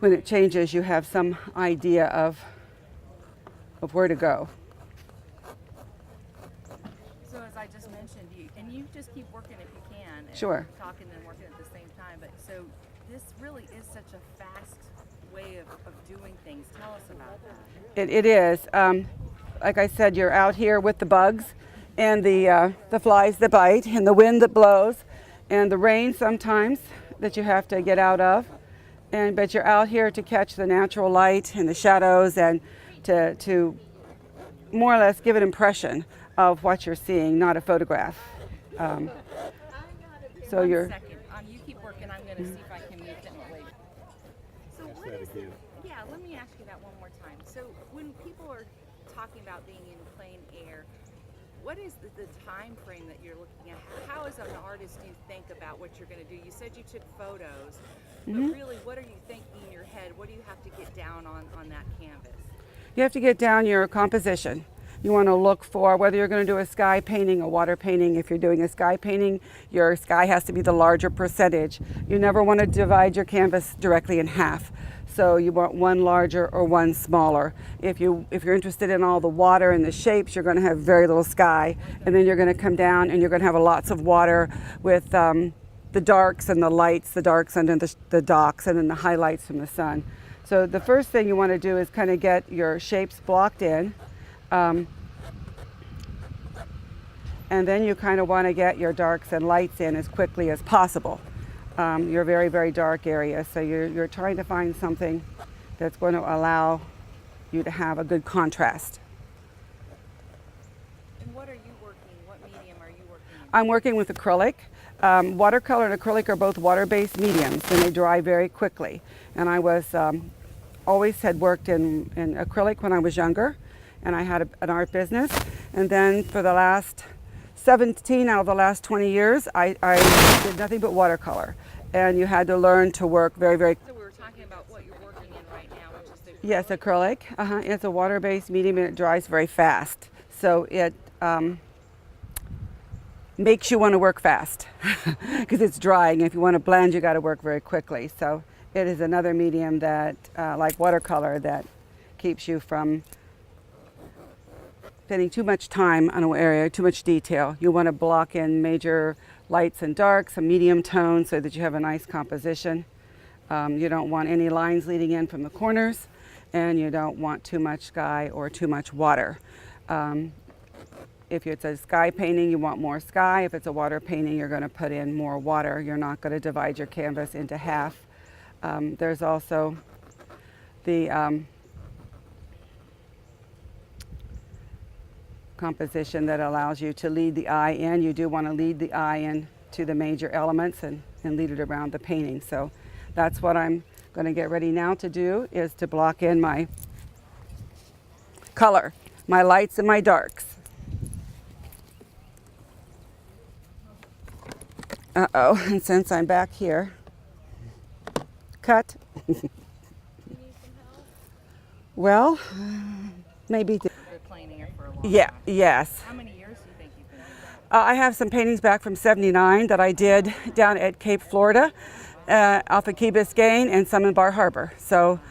when it changes, you have some idea of where to go. So as I just mentioned, you just keep working if you can, and Sure. talking and working at the same time. But so this really is such a fast way of doing things. Tell us about that. It is. Like I said, you're out here with the bugs and the flies that bite and the wind that blows and the rain sometimes that you have to get out of. But you're out here to catch the natural light and the shadows and to more or less give an impression of what you're seeing, not a photograph. So One you're. second. You keep working. I'm going to see if I can move differently. So what is it? Yeah, let me ask you that one more time. So when people are talking about being in plain air, what is the time frame that you're looking at? How as an artist do you think about what you're going to do? You said you took photos, but really what are you thinking in your head? What do you have to get down on that canvas? You have to get down your composition. You want to look for whether you're going to do a sky painting, a water painting. If you're doing a sky painting, your sky has to be the larger percentage. You never want to divide your canvas directly in half. So you want one larger or one smaller. If you're interested in all the water and the shapes, you're going to have very little sky. And then you're going to come down and you're going to have lots of water with the darks and the lights, the darks under the docks, and then the highlights from the sun. So the first thing you want to do is kind of get your shapes blocked in. And then you kind of want to get your darks and lights in as quickly as possible. You're a very, very dark area, so you're trying to find something that's going to allow you to have a good contrast. And what are you working? What medium are you working in? I'm working with acrylic. Watercolor and acrylic are both water-based mediums, and they dry very quickly. And I was always had worked in acrylic when I was younger, and I had an art business. And then for the last 17 out of the last 20 years, I did nothing but watercolor. And you had to learn to work very, very. So we were talking about what you're working in right now, which is the Yes, acrylic. It's a water-based medium and it dries very fast. So it makes you want to work fast because it's drying. If you want to blend, you got to work very quickly. So it is another medium that, like watercolor, that keeps you from spending too much time on an area, too much detail. You want to block in major lights and darks, some medium tones so that you have a nice composition. You don't want any lines leading in from the corners, and you don't want too much sky or too much water. If it's a sky painting, you want more sky. If it's a water painting, you're going to put in more water. You're not going to divide your canvas into half. There's also the composition that allows you to lead the eye in. You do want to lead the eye in to the major elements and lead it around the painting. So that's what I'm going to get ready now to do, is to block in my color, my lights and my darks. Uh-oh, and since I'm back here, cut. You need some help? Well, maybe. You've been plain air for a long Yeah, time. yes. How many years do you think you've been doing I have some paintings back from '79 that I did down at Cape Florida, off of Key Biscayne, and some in Bar Harbor. So,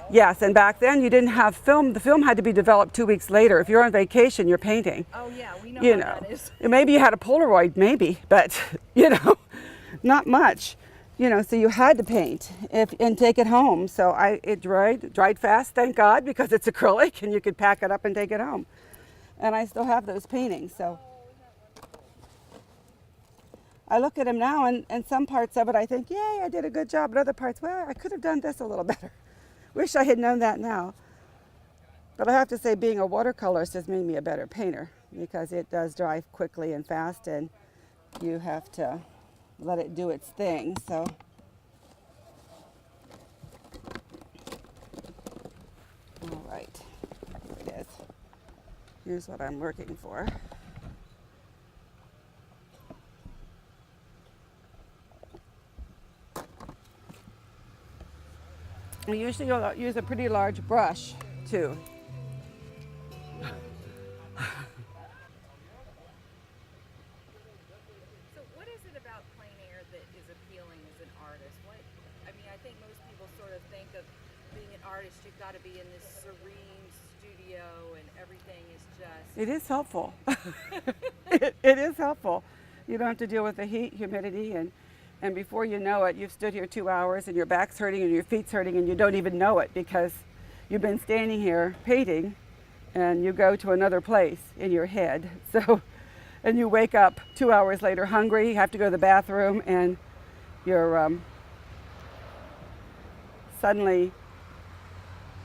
yes, and back then you didn't have film. The film had to be developed 2 weeks later. If you're on vacation, you're painting. Oh yeah, we know You how know, that is. maybe you had a Polaroid, maybe, but not much. So you had to paint and take it home. So it dried fast, thank God, because it's acrylic and you could pack it up and take it home. And I still have those paintings. So I look at them now, and some parts of it I think, yay, I did a good job. But other parts, well, I could have done this a little better. Wish I had known that now. But I have to say, being a watercolorist has made me a better painter, because it does dry quickly and fast, and you have to let it do its thing. So all right, here it is. Here's what I'm working for. We usually use a pretty large brush too. So what is it about plein air that is appealing as an artist? I think most people of being an artist, you've got to be in this serene studio and everything is just. It is helpful. It is helpful. You don't have to deal with the heat, humidity, and before you know it, you've stood here 2 hours and your back's hurting and your feet's hurting and you don't even know it because you've been standing here painting and you go to another place in your head. So, and you wake up 2 hours later hungry, you have to go to the bathroom, and you're suddenly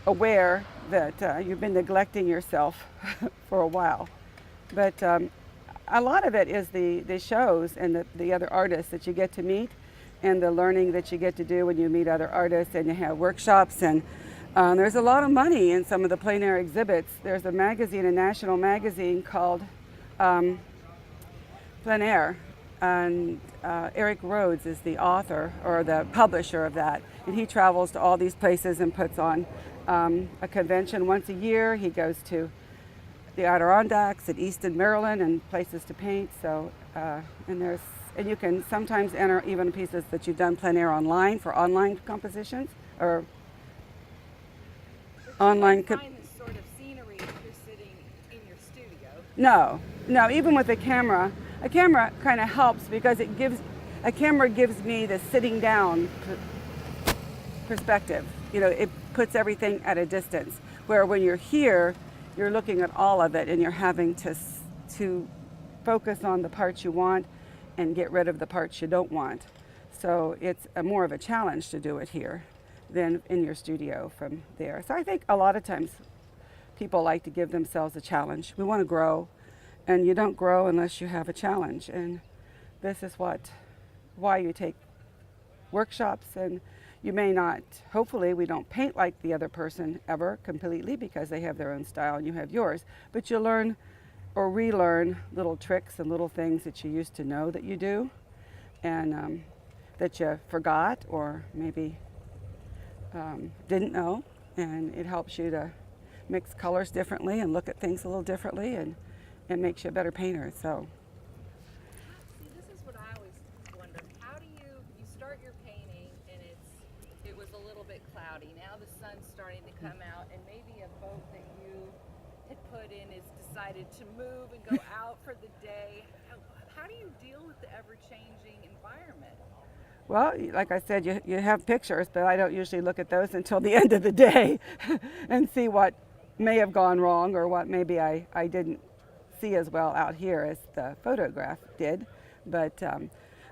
aware that you've been neglecting yourself for a while. But a lot of it is the shows and the other artists that you get to meet and the learning that you get to do when you meet other artists and you have workshops. And there's a lot of money in some of the plein air exhibits. There's a magazine, a national magazine called Plein Air, and Eric Rhodes is the author or the publisher of that, and he travels to all these places and puts on a convention once a year. He goes to the Adirondacks at Easton, Maryland, and places to paint. So, and you can sometimes enter even pieces that you've done plein air online for online compositions or online. Find this sort of scenery if you're sitting in your studio. No, even with a camera kind of helps because a camera gives me the sitting down perspective. You know, it puts everything at a distance. Where when you're here, you're looking at all of it and you're having to focus on the parts you want and get rid of the parts you don't want. So it's more of a challenge to do it here than in your studio from there. So I think a lot of times people like to give themselves a challenge. We want to grow, and you don't grow unless you have a challenge. And this is why you take workshops. And you may not, hopefully we don't paint like the other person ever completely because they have their own style and you have yours, but you learn or relearn little tricks and little things that you used to know that you do and that you forgot or maybe didn't know, and it helps you to mix colors differently and look at things a little differently, and it makes you a better painter. So see, this is what I always wonder. How do you start your painting and it was a little bit cloudy. Now the sun's starting to come out, and maybe a boat that you had put in is decided to move and go out for the day. How do you deal with the ever-changing environment? well, like I said, you have pictures, but I don't usually look at those until the end of the day and see what may have gone wrong or what maybe I didn't see as well out here as the photograph did. But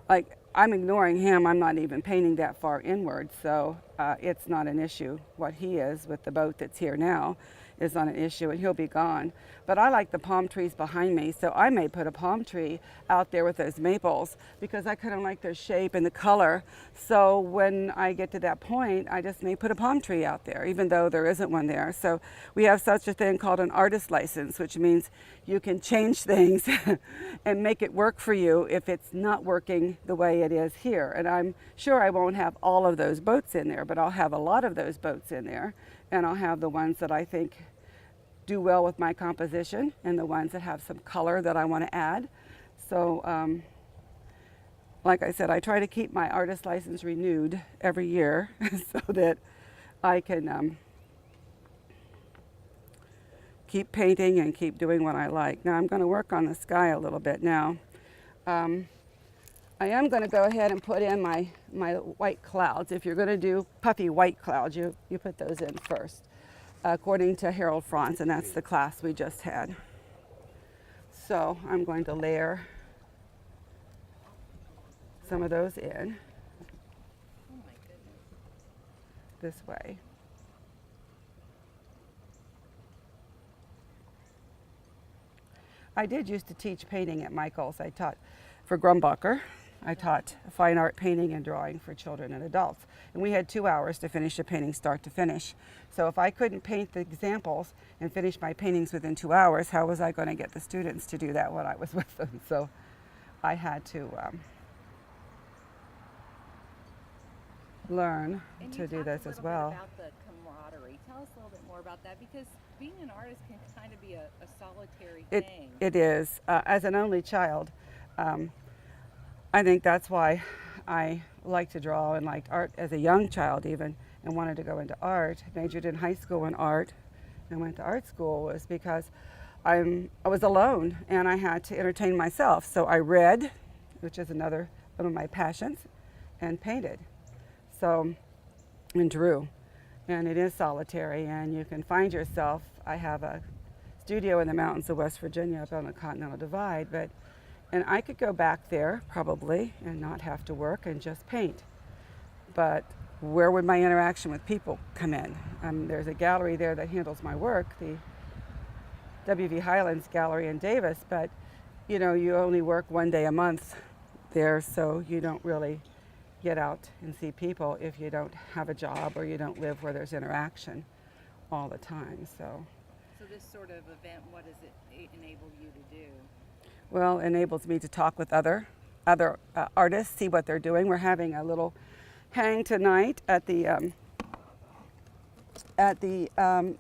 like I'm ignoring him, I'm not even painting that far inward, so it's not an issue. What he is with the boat that's here now is not an issue, and he'll be gone. But I like the palm trees behind me, so I may put a palm tree out there with those maples because I kind of like their shape and the color. So when I get to that point, I just may put a palm tree out there, even though there isn't one there. So we have such a thing called an artist license, which means you can change things and make it work for you if it's not working the way it is here. And I'm sure I won't have all of those boats in there, but I'll have a lot of those boats in there, and I'll have the ones that I think do well with my composition and the ones that have some color that I want to add. So like I said, I try to keep my artist license renewed every year so that I can keep painting and keep doing what I like. Now I'm going to work on the sky a little bit now. I am going to go ahead and put in my white clouds. If you're going to do puffy white clouds, you put those in first, according to Harold Franz, and that's the class we just had. So I'm going to layer some of those in this way. I did used to teach painting at Michael's. I taught for Grumbacher. I taught fine art painting and drawing for children and adults. And we had 2 hours to finish a painting start to finish. So if I couldn't paint the examples and finish my paintings within 2 hours, how was I going to get the students to do that when I was with them? So I had to learn to do this as well. About the camaraderie. Tell us a little bit more about that, because being an artist can kind of be a solitary thing. It is. As an only child, I think that's why I like to draw and liked art as a young child even, and wanted to go into art, majored in high school in art, and went to art school, was because I was alone and I had to entertain myself. So I read, which is another one of my passions, and painted. So, and drew. And it is solitary, and you can find yourself. I have a studio in the mountains of West Virginia up on the Continental Divide, and I could go back there probably and not have to work and just paint. But where would my interaction with people come in? There's a gallery there that handles my work, the WV Highlands Gallery in Davis, but you know, you only work one day a month there, so you don't really get out and see people if you don't have a job or you don't live where there's interaction all the time. So this sort of event, what does it enable you to do? Well, it enables me to talk with other artists, see what they're doing. We're having a little hang tonight at the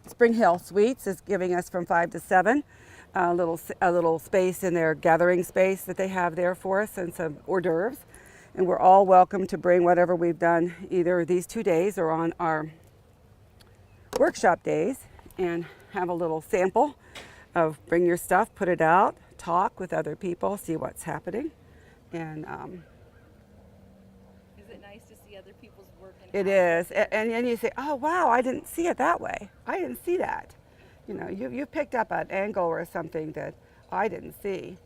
Spring Hill Suites. Is giving us from 5 to 7 a little space in their gathering space that they have there for us, and some hors d'oeuvres. And we're all welcome to bring whatever we've done either these 2 days or on our workshop days, and have a little sample of bring your stuff, put it out, talk with other people, see what's happening. And is it nice to see other people's work? It is. And then you say, oh wow, I didn't see it that way. I didn't see that. You know, you picked up an angle or something that I didn't see.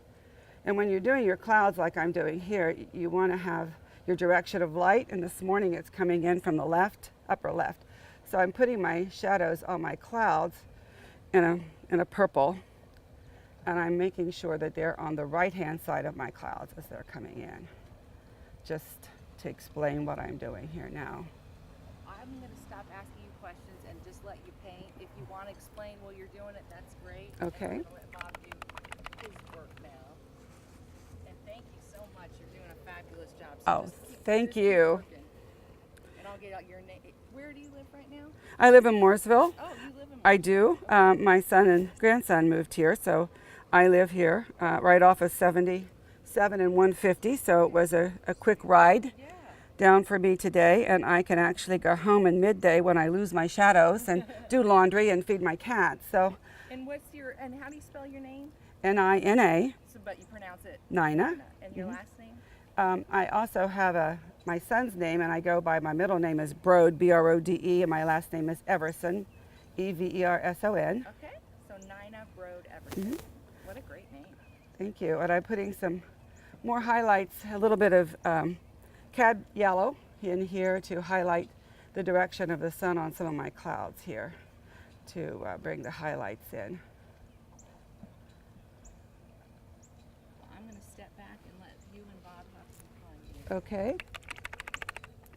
And when you're doing your clouds like I'm doing here, you want to have your direction of light, and this morning it's coming in from the left, upper left. So I'm putting my shadows on my clouds in a purple, and I'm making sure that they're on the right-hand side of my clouds as they're coming in, just to explain what I'm doing here now. I'm going to stop asking you questions and just let you paint. If you want to explain while you're doing it, that's great. Okay. And I'm going to let Bob do his work now. And thank you so much. You're doing a fabulous job. So thank you. And I'll get out your name. Where do you live right now? I live in Mooresville. Oh, you live in Mooresville. I do. My son and grandson moved here, so I live here right off of 77 and 150, so it was a quick ride down for me today, and I can actually go home in midday when I lose my shadows and do laundry and feed my cat. So. And and how do you spell your name? Nina. So, but you pronounce it Nina. And your last name? I also have my son's name, and I go by, my middle name is Brode, B-R-O-D-E, and my last name is Everson, E-V-E-R-S-O-N. Okay, so Nina Brode Everson. Mm-hmm. What a great name. Thank you. And I'm putting some more highlights, a little bit of cad yellow in here to highlight the direction of the sun on some of my clouds here to bring the highlights in. I'm going to step back and let you and Bob have some fun here. Okay.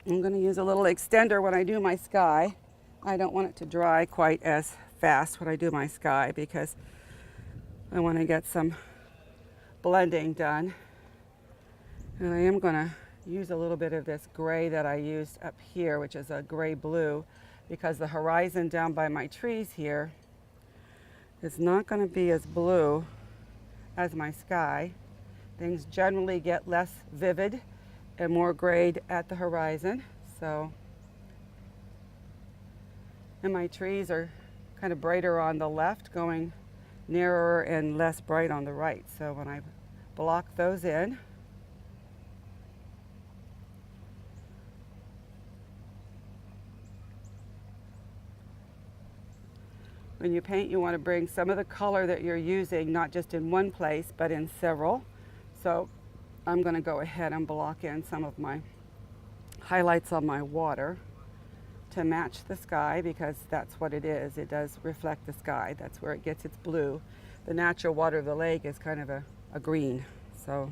I'm going to use a little extender when I do my sky. I don't want it to dry quite as fast when I do my sky because I want to get some blending done. And I am going to use a little bit of this gray that I used up here, which is a gray blue, because the horizon down by my trees here is not going to be as blue as my sky. Things generally get less vivid and more grayed at the horizon. So, and my trees are kind of brighter on the left, going nearer and less bright on the right. So when I block those in, when you paint, you want to bring some of the color that you're using, not just in one place, but in several. So I'm going to go ahead and block in some of my highlights on my water to match the sky, because that's what it is. It does reflect the sky. That's where it gets its blue. The natural water of the lake is kind of a green. So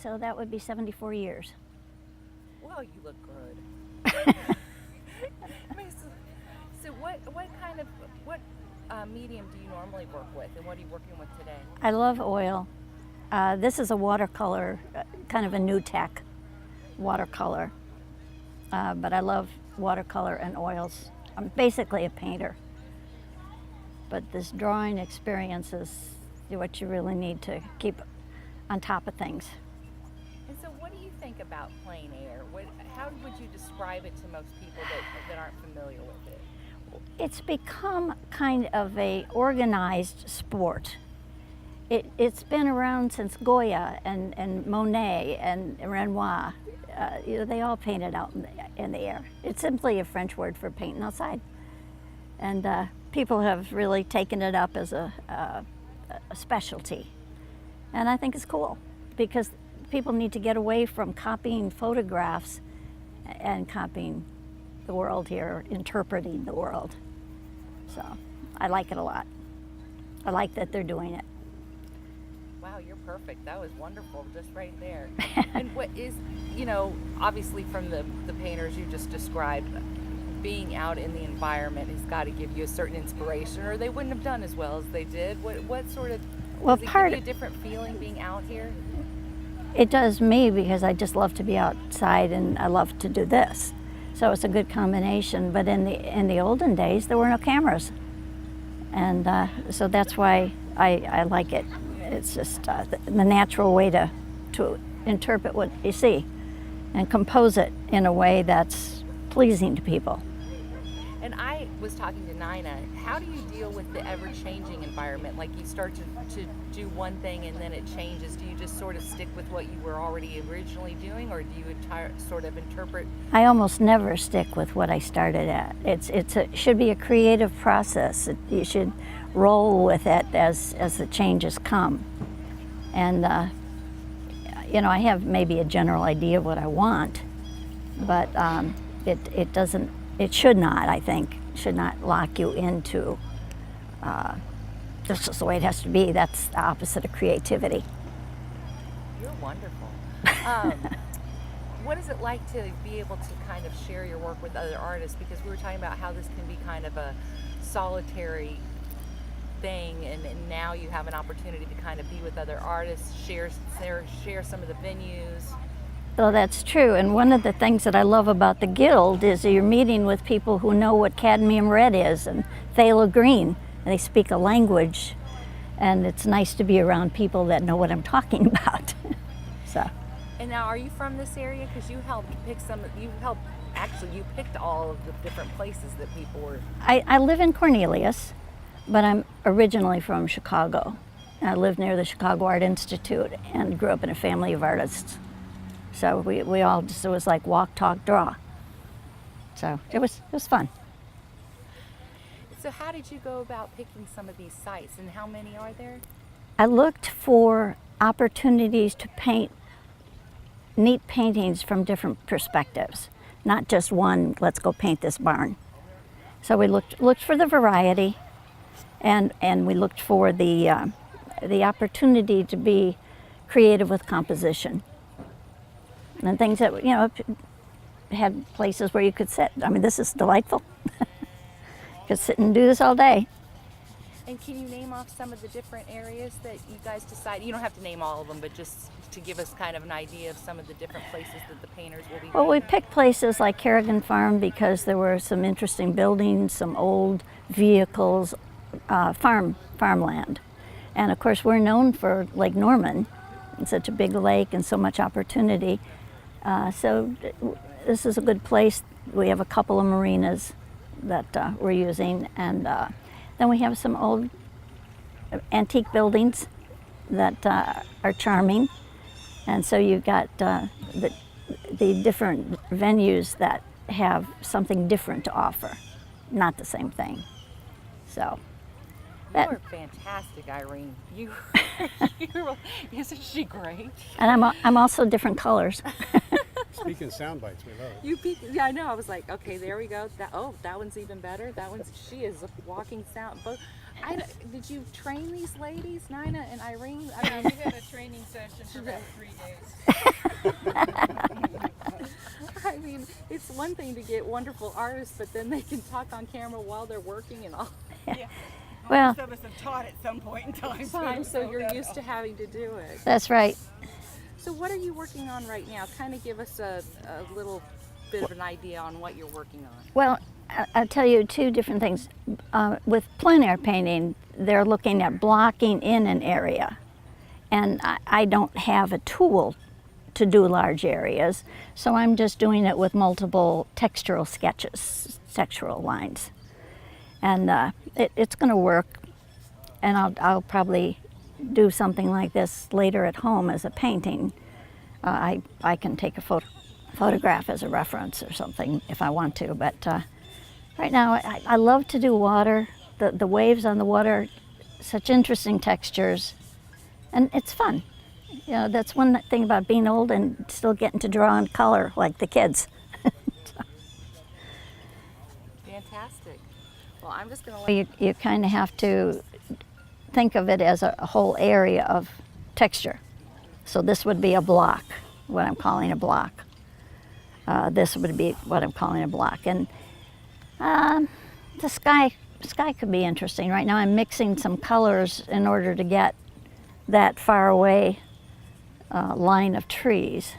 So that would be 74 years. Well, you look good. I mean, so what kind of medium do you normally work with, and what are you working with today? I love oil. This is a watercolor, kind of a new tech watercolor. But I love watercolor and oils. I'm basically a painter. But this drawing experience is what you really need to keep on top of things. And so what do you think about plein air? How would you describe it to most people that aren't familiar with it? It's become kind of a organized sport. It's been around since Goya and Monet and Renoir. They all painted out in the air. It's simply a French word for painting outside. And people have really taken it up as a specialty. And I think it's cool because people need to get away from copying photographs and copying the world here, interpreting the world. So I like it a lot. I like that they're doing it. Wow, you're perfect. That was wonderful, just right there. And what is, obviously from the painters you just described, being out in the environment has got to give you a certain inspiration, or they wouldn't have done as well as they did. What sort of, well, does it give you a different feeling being out here? It does me because I just love to be outside and I love to do this. So it's a good combination. But in the olden days, there were no cameras. And so that's why I like it. It's just the natural way to interpret what you see and compose it in a way that's pleasing to people. And I was talking to Nina, how do you deal with the ever-changing environment? Like you start to do one thing and then it changes. Do you just sort of stick with what you were already originally doing, or do you sort of interpret? I almost never stick with what I started at. It should be a creative process. You should roll with it as the changes come. And I have maybe a general idea of what I want, but it should not, I think, should not lock you into this is the way it has to be. That's the opposite of creativity. You're wonderful. What is it like to be able to kind of share your work with other artists? Because we were talking about how this can be kind of a solitary thing, and now you have an opportunity to kind of be with other artists, share some of the venues. Well, that's true, and one of the things that I love about the Guild is you're meeting with people who know what cadmium red is and phthalo green, and they speak a language, and it's nice to be around people that know what I'm talking about. So. And now, are you from this area? Because you helped pick you picked all of the different places that people were. I live in Cornelius, but I'm originally from Chicago. I lived near the Chicago Art Institute and grew up in a family of artists. So we all just, it was like walk, talk, draw. So it was fun. So how did you go about picking some of these sites, and how many are there? I looked for opportunities to paint neat paintings from different perspectives, not just one, let's go paint this barn. So we looked for the variety, and we looked for the opportunity to be creative with composition. And things that, had places where you could sit. I mean, this is delightful. You could sit and do this all day. And can you name off some of the different areas that you guys decided? You don't have to name all of them, but just to give us kind of an idea of some of the different places that the painters will be. Well, we picked places like Kerrigan Farm because there were some interesting buildings, some old vehicles, farmland. And of course, we're known for Lake Norman, and such a big lake and so much opportunity. So this is a good place. We have a couple of marinas that we're using, and then we have some old antique buildings that are charming. And so you've got the different venues that have something different to offer, not the same thing. So. You are fantastic, Irene. Isn't she great? And I'm also different colors. Speaking sound bites, we love it. You peek, yeah, I know. I was like, okay, there we go. That one's even better. She is a walking sound. But did you train these ladies, Nina and Irene? Yeah, we had a training session for about 3 days. I mean, it's one thing to get wonderful artists, but then they can talk on camera while they're working and all. Yeah. Well- Most of us have taught at some point in time. So you're used to having to do it. That's right. So what are you working on right now? Kind of give us a little bit of an idea on what you're working on. Well, I'll tell you two different things. With plein air painting, they're looking at blocking in an area. And I don't have a tool to do large areas, so I'm just doing it with multiple textural sketches, textural lines. And it's going to work, and I'll probably do something like this later at home as a painting. I can take a photograph as a reference or something if I want to, but right now I love to do water. The waves on the water, such interesting textures, and it's fun. You know, that's one thing about being old and still getting to draw in color like the kids. Fantastic. Well, I'm just going to let You kind of have to think of it as a whole area of texture. So this would be a block, what I'm calling a block. This would be what I'm calling a block. And the sky could be interesting. Right now I'm mixing some colors in order to get that far away line of trees.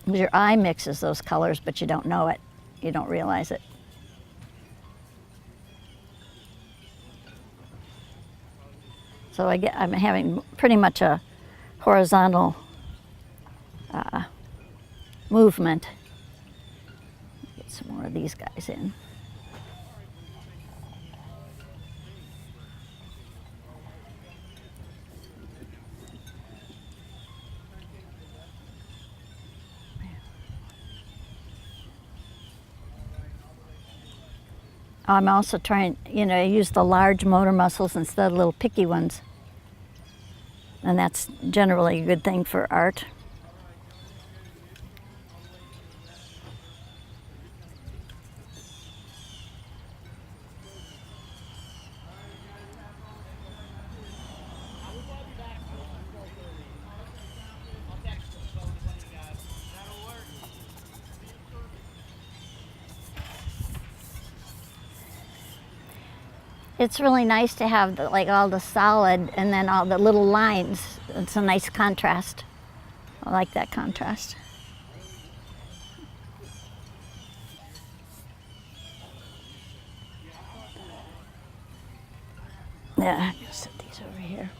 Your eye mixes those colors, but you don't know it. You don't realize it. So I'm having pretty much a horizontal movement. Get some more of these guys in. I'm also trying, use the large motor muscles instead of little picky ones. And that's generally a good thing for art. It's really nice to have all the solid and then all the little lines. It's a nice contrast. I like that contrast. Yeah, I'm gonna set these over here.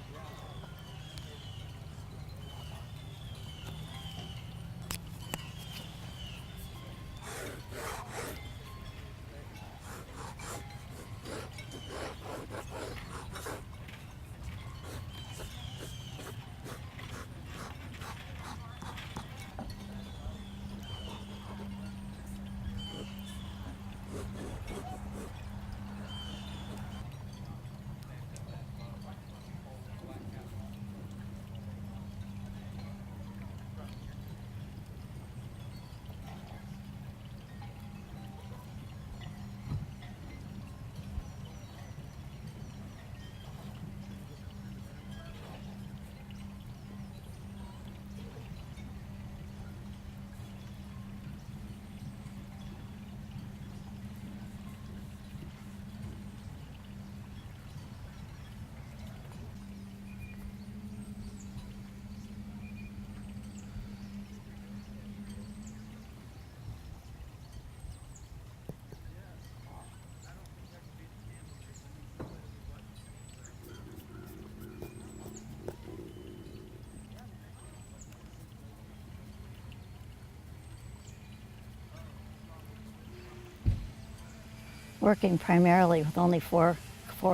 Working primarily with only four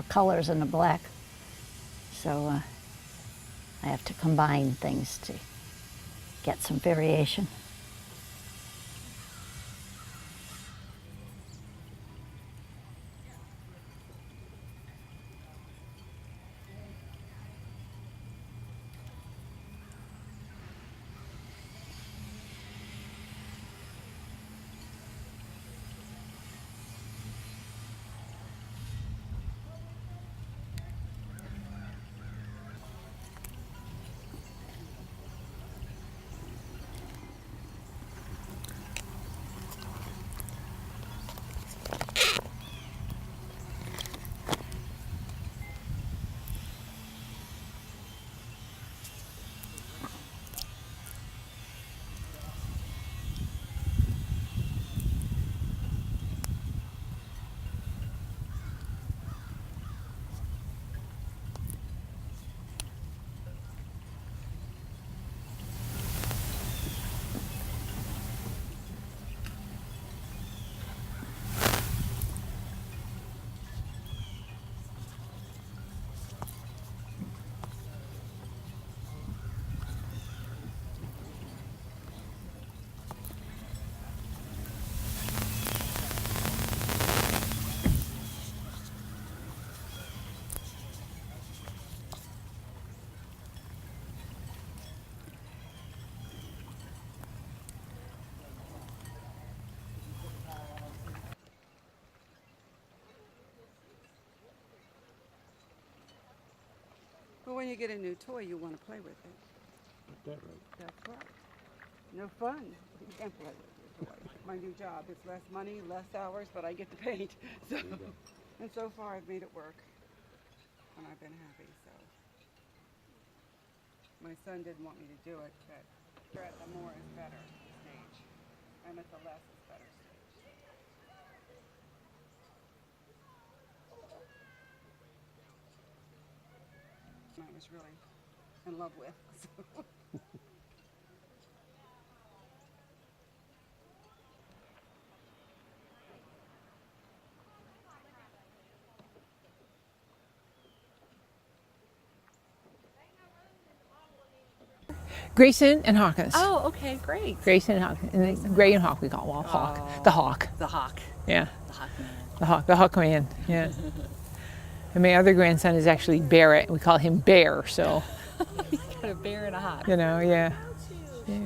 colors and a black. So I have to combine things to get some variation. But when you get a new toy, you want to play with it. Is that right? That's right. No fun. You can't play with your toy. My new job, it's less money, less hours, but I get to paint. So, and so far I've made it work. And I've been happy, so. My son didn't want me to do it, but we're at the more is better stage. I'm at the less is better stage. I was really in love with. So. Grayson and Hawkins. Oh, okay, great. Grayson and Hawkins. And then Gray and Hawk we call it. Well, Hawk. The Hawk. The Hawk. Yeah. The Hawk man. The Hawk man. Yeah. And my other grandson is actually Barrett. We call him Bear, so. Got a bear and a hawk. You know, yeah. Yeah.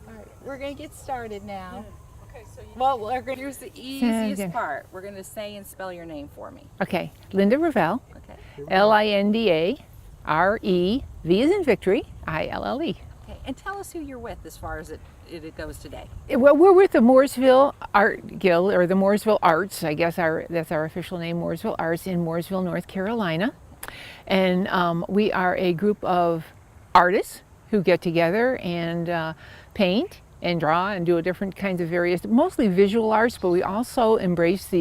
All right, we're gonna get started now. Okay, so you Well, here's the easiest yeah. part. We're gonna say and spell your name for me. Okay. Linda Ravel. Okay. Linda Rev as in Victory, Ille. Okay. And tell us who you're with as far as it goes today. Well, we're with the Mooresville Art Guild, or the Mooresville Arts, I guess that's our official name, Mooresville Arts in Mooresville, North Carolina. And we are a group of artists who get together and paint and draw and do different kinds of various, mostly visual arts, but we also embrace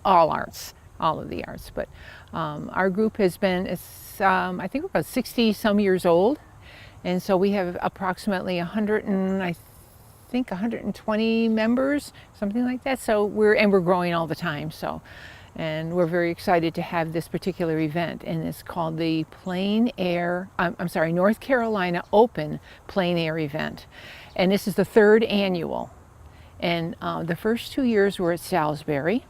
all arts, all of the arts. But our group has been, I think we're about 60 some years old. And so we have approximately 120 members, something like that. So we're growing all the time. So, and we're very excited to have this particular event, and it's called the North Carolina Open Plein Air event. And this is the 3rd annual. And the first 2 years were at Salisbury.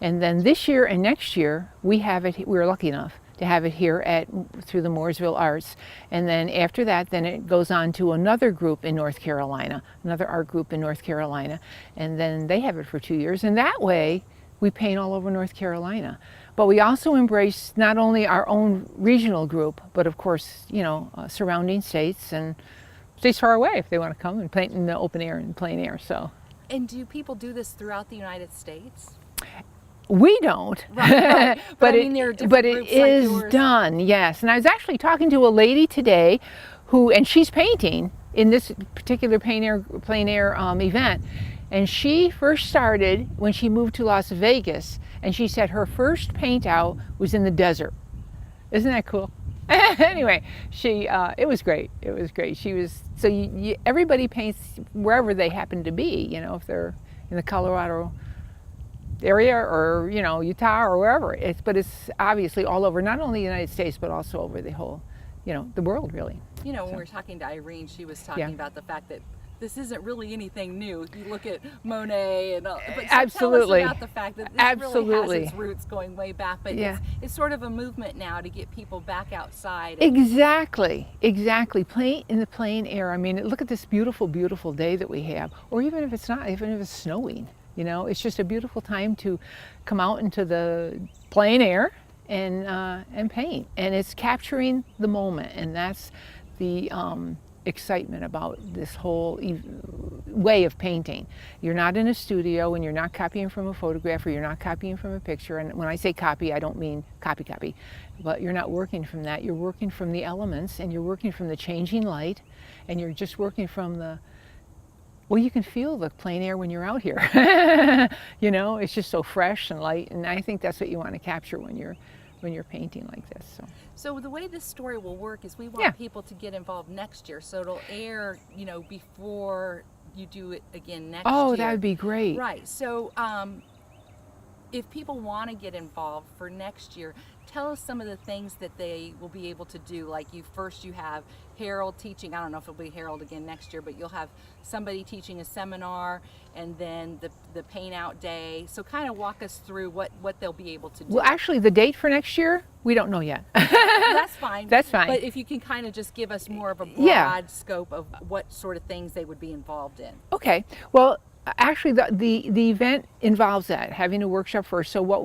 And then this year and next year, we're lucky enough to have it here through the Mooresville Arts. And then after that, then it goes on to another group in North Carolina, another art group in North Carolina. And then they have it for 2 years. And that way, we paint all over North Carolina. But we also embrace not only our own regional group, but of course, surrounding states and states far away if they want to come and paint in the open air and plein air. So. And do people do this throughout the United States? We don't, Right. but I mean, there are different but it groups like is yours. done, yes. And I was actually talking to a lady today and she's painting in this particular plein air event. And she first started when she moved to Las Vegas, and she said her first paint out was in the desert. Isn't that cool? Anyway, it was great. It was great. Everybody paints wherever they happen to be, if they're in the Colorado area or Utah or wherever. But it's obviously all over, not only the United States, but also over the whole, the world really. When we were talking to Irene, she was talking about the fact that this isn't really anything new. You look at Monet and all, but so absolutely. tell us about the fact that this absolutely. really has its roots going way back, but it's sort of a movement now to get people back outside. Exactly. Paint in the plein air. I mean, look at this beautiful, beautiful day that we have, or even if it's not, even if it's snowing. It's just a beautiful time to come out into the plein air and paint, and it's capturing the moment, and that's the excitement about this whole way of painting. You're not in a studio, and you're not copying from a photograph, or you're not copying from a picture. And when I say copy, I don't mean copy, but you're not working from that. You're working from the elements, and you're working from the changing light, and you're just working from well, you can feel the plein air when you're out here. It's just so fresh and light, and I think that's what you want to capture when you're painting like this. So the way this story will work is we want people to get involved next year, so it'll air, before you do it again next year. Oh, that would be great. Right. So if people want to get involved for next year, tell us some of the things that they will be able to do. Like you have Harold teaching. I don't know if it'll be Harold again next year, but you'll have somebody teaching a seminar, and then the paint out day. So kind of walk us through what they'll be able to do. Well, actually, the date for next year, we don't know yet. That's fine. That's fine. But if you can kind of just give us more of a broad scope of what sort of things they would be involved in. Okay. Well, actually, the event involves that, having a workshop first. So what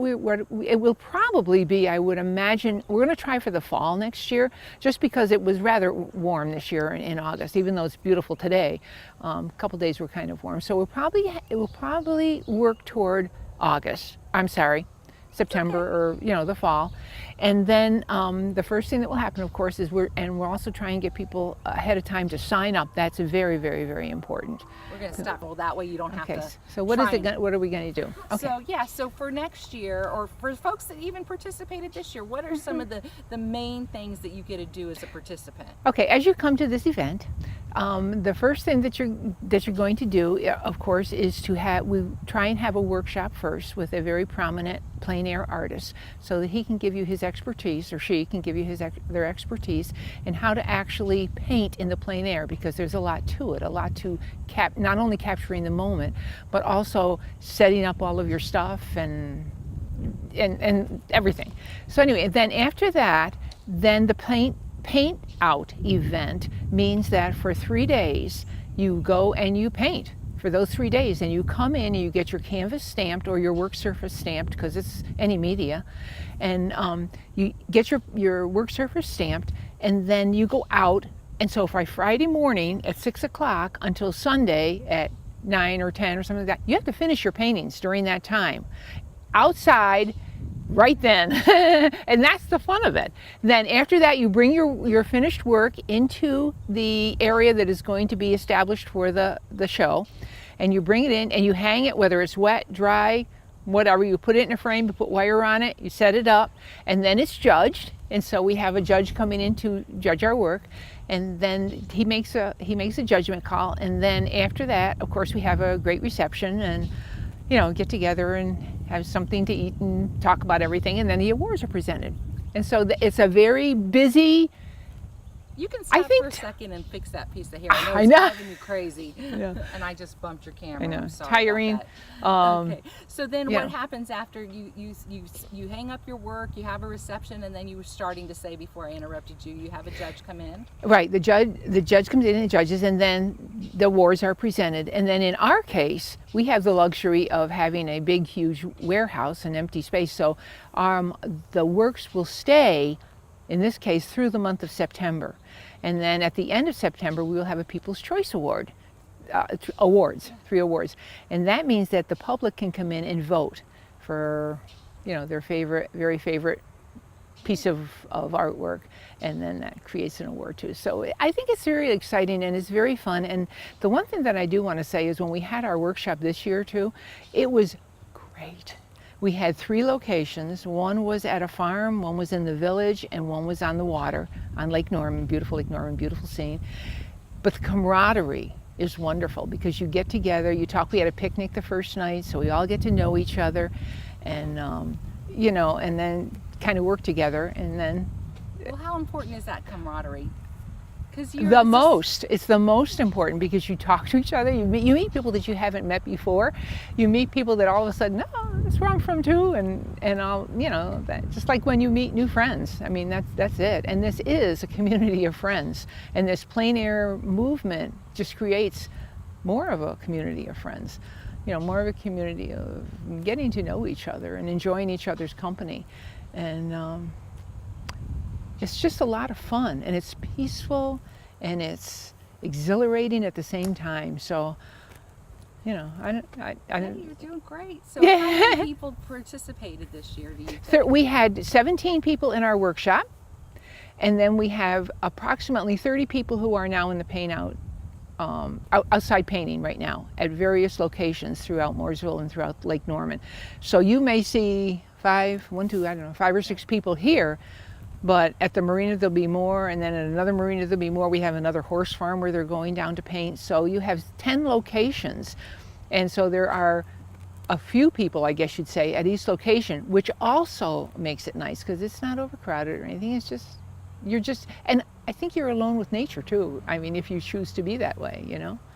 it will probably be, I would imagine, we're going to try for the fall next year, just because it was rather warm this year in August, even though it's beautiful today. A couple days were kind of warm, so it will probably work toward August. I'm sorry, September, or the fall. And then the first thing that will happen, of course, is we're also trying to get people ahead of time to sign up. That's very, very, very important. We're going to stop. Well, that way you don't have to. So what are we going to do? Okay. So yeah, so for next year, or for folks that even participated this year, what are some of the main things that you get to do as a participant? Okay, as you come to this event, the first thing that you're going to do, of course, is we try and have a workshop first with a very prominent plein air artist, so that he can give you his expertise, or she can give you their expertise in how to actually paint in the plein air, because there's a lot to it, a lot to not only capturing the moment, but also setting up all of your stuff and everything. So anyway, then after that, then the paint out event means that for 3 days you go and you paint for those 3 days, and you come in and you get your canvas stamped or your work surface stamped, because it's any media, and you get your work surface stamped, and then you go out. And so by Friday morning at 6 o'clock until Sunday at 9 or 10 or something like that, you have to finish your paintings during that time outside right then. And that's the fun of it. Then after that, you bring your finished work into the area that is going to be established for the show, and you bring it in and you hang it, whether it's wet, dry, whatever. You put it in a frame, you put wire on it, you set it up, and then it's judged. And so we have a judge coming in to judge our work, and then he makes a judgment call. And then after that, of course, we have a great reception, and get together and have something to eat and talk about everything, and then the awards are presented. And so it's a very busy. You can stop for a second and fix that piece of hair. I I know know. it's driving you crazy. Yeah. And I just bumped your camera. I know. I'm It's sorry tiring. about that. Okay. So then yeah. what happens after you hang up your work, you have a reception, and then you were starting to say before I interrupted you, you have a judge come in? Right. The judge comes in and judges, and then the awards are presented. And then in our case, we have the luxury of having a big, huge warehouse, an empty space. So the works will stay, in this case, through the month of September. And then at the end of September, we will have a People's Choice Award, 3 awards. And that means that the public can come in and vote for, their very favorite piece of artwork. And then that creates an award too. So I think it's very exciting and it's very fun. And the one thing that I do want to say is when we had our workshop this year too, it was great. We had 3 locations. One was at a farm, one was in the village, and one was on the water, on Lake Norman, beautiful Lake Norman, beautiful scene. But the camaraderie is wonderful because you get together, you talk. We had a picnic the first night, so we all get to know each other, and and then kind of work together, and then. Well, how important is that camaraderie? It's the most important, because you talk to each other. You meet people that you haven't met before. You meet people that all of a sudden, that's where I'm from too, and all, that, just like when you meet new friends. I mean, that's it. And this is a community of friends, and this plein air movement just creates more of a community of friends. More of a community of getting to know each other and enjoying each other's company, and. It's just a lot of fun, and it's peaceful, and it's exhilarating at the same time. So, I don't. You're doing great. So, Yeah. how many people participated this year? Do you think? So we had 17 people in our workshop, and then we have approximately 30 people who are now in the paint out, outside painting right now at various locations throughout Mooresville and throughout Lake Norman. So you may see 5 or 6 people here. But at the marina there'll be more, and then at another marina there'll be more. We have another horse farm where they're going down to paint. So you have 10 locations. And so there are a few people, I guess you'd say, at each location, which also makes it nice because it's not overcrowded or anything. It's just, and I think you're alone with nature too. I mean, if you choose to be that way,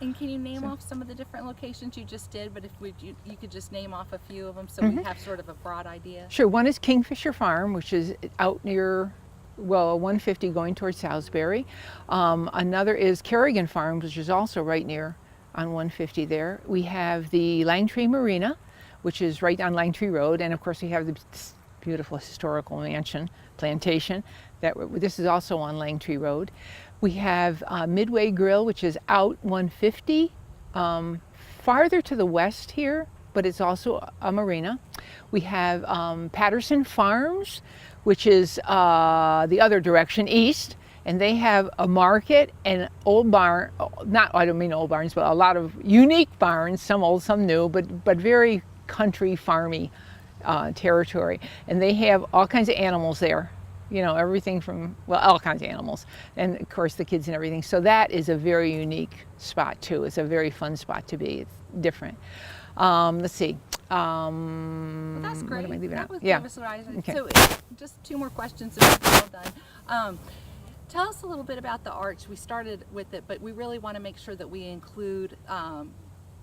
And can you name off some of the different locations you just did? But if you could just name off a few of them so we have sort of a broad idea. Sure. One is Kingfisher Farm, which is out near, 150 going towards Salisbury. Another is Kerrigan Farms, which is also right near on 150 there. We have the Lime Tree Marina, which is right on Lime Tree Road, and of course we have the beautiful historical mansion, plantation. This is also on Lime Tree Road. We have Midway Grill, which is out 150, farther to the west here, but it's also a marina. We have Patterson Farms, which is the other direction, east, and they have a market and old barn, I don't mean old barns, but a lot of unique barns, some old, some new, but very country farmy territory. And they have all kinds of animals there, you know, everything from, well, all kinds of animals, and of course the kids and everything. So that is a very unique spot too. It's a very fun spot to be. It's different. Let's see. Well, that's great. What am I leaving That out? was Yeah. what I Okay. So just 2 more questions and we're all done. Tell us a little bit about the arch. We started with it, but we really want to make sure that we include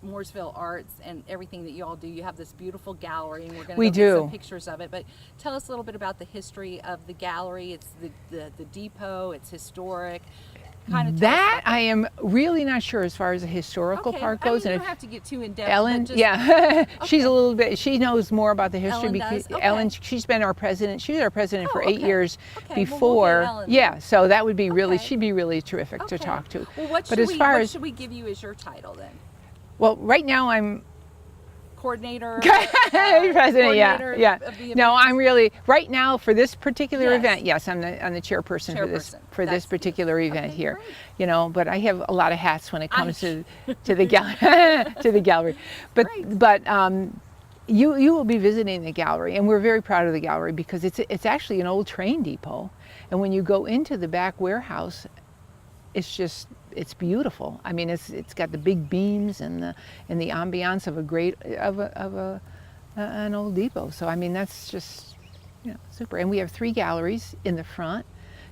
Mooresville Arts and everything that you all do. You have this beautiful gallery, and we're going to get some pictures of it. But tell us a little bit about the history of the gallery. It's the depot. It's historic. Kind of That I am really not sure as far as the historical part goes. I mean, you and don't have to get too in depth. Ellen, but just, yeah, she's a little bit. She knows more about the history Ellen because does? Okay. Ellen, she's been our president. She was our president for 8 okay. years Okay, well, before. we'll get Ellen. Yeah, so that would be really. Okay. She'd be really terrific to Okay. talk to. Well, what but should as far what as should we give you as your title then? well, right now I'm Coordinator. president. Yeah, coordinator yeah. of the No, I'm really right now for this particular Yes. event. Yes, I'm the chairperson for this Chairperson. this particular event Okay, here. great. You know, but I have a lot of hats when it comes I'm to the to the gallery. But Great. you will be visiting the gallery, and we're very proud of the gallery because it's actually an old train depot, and when you go into the back warehouse, it's beautiful. I mean, it's got the big beams and the ambiance of an old depot. So I mean, that's just, you know, super. And we have 3 galleries in the front,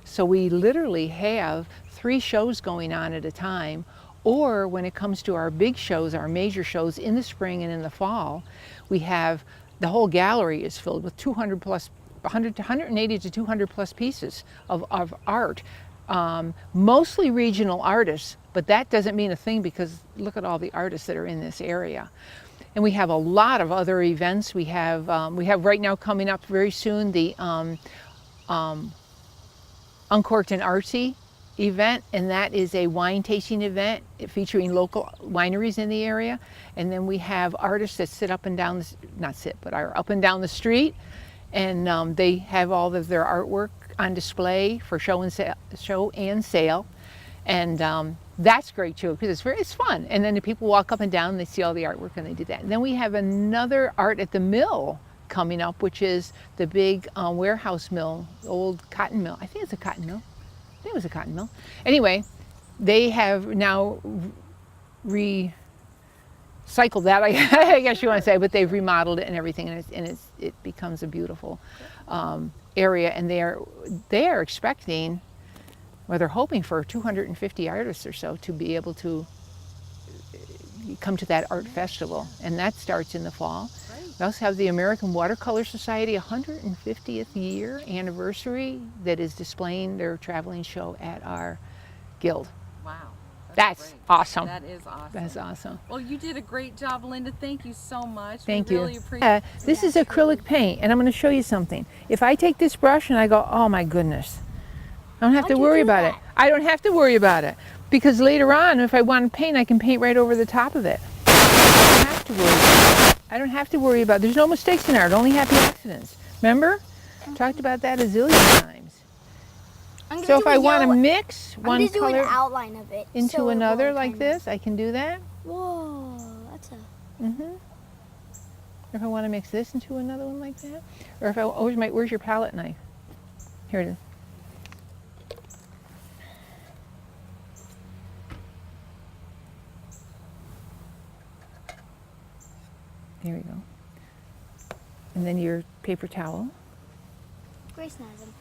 so we literally have 3 shows going on at a time. Or when it comes to our big shows, our major shows in the spring and in the fall, we have the whole gallery is filled with 180 to 200 plus pieces of art. Mostly regional artists, but that doesn't mean a thing because look at all the artists that are in this area. And we have a lot of other events. We have right now coming up very soon the Uncorked and Artsy event, and that is a wine tasting event featuring local wineries in the area. And then we have artists that sit up and down, are up and down the street, and they have all of their artwork on display for show and sale, and that's great too because it's fun. And then the people walk up and down and they see all the artwork and they do that. And then we have another art at the mill coming up, which is the big warehouse mill, old cotton mill. I think it's a cotton mill. I think it was a cotton mill. Anyway, they have now recycled that, I guess you want to say, but they've remodeled it and everything, and it becomes a beautiful area. And they are expecting, well, they're hoping for 250 artists or so to be able to come to that art festival, and that starts in the fall. We also have the American Watercolor Society 150th year anniversary that is displaying their traveling show at our guild. Wow. That's great. awesome. That is awesome. That's awesome. Well, you did a great job, Linda. Thank you so much. Thank we you. really appreciate This is acrylic paint, and I'm going to show you something. If I take this brush and I go, oh my goodness, I don't have to worry about it. I don't have to worry about it because later on, if I want to paint, I can paint right over the top of it. I don't have to worry about it. I don't have to worry about it. There's no mistakes in art, only happy accidents. Remember? Talked about that a zillion times. So if I want to mix one color an outline of it into so it another will like kind this, I can do that. Whoa, that's a. Or if I want to mix this into another one like that, or if where's your palette knife? Here it is. There we go. And then your paper towel. Grace has them.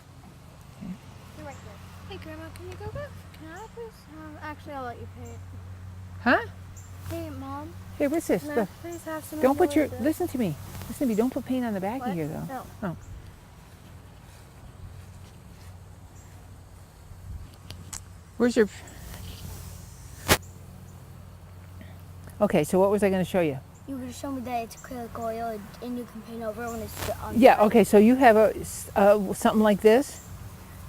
Okay. They're right there. Hey, Grandma, can you go back? Can I please? Actually, I'll let you pay it. Huh? Hey, Mom. Here, what's this? Can I please have some? Don't put more your, of this? listen to me. Listen to me, don't put paint on the back What? of here though. No. Oh. Where's your, Okay, so what was I going to show you? You were to show me that it's acrylic oil and you can paint over it when it's on. Yeah, okay, so you have something like this,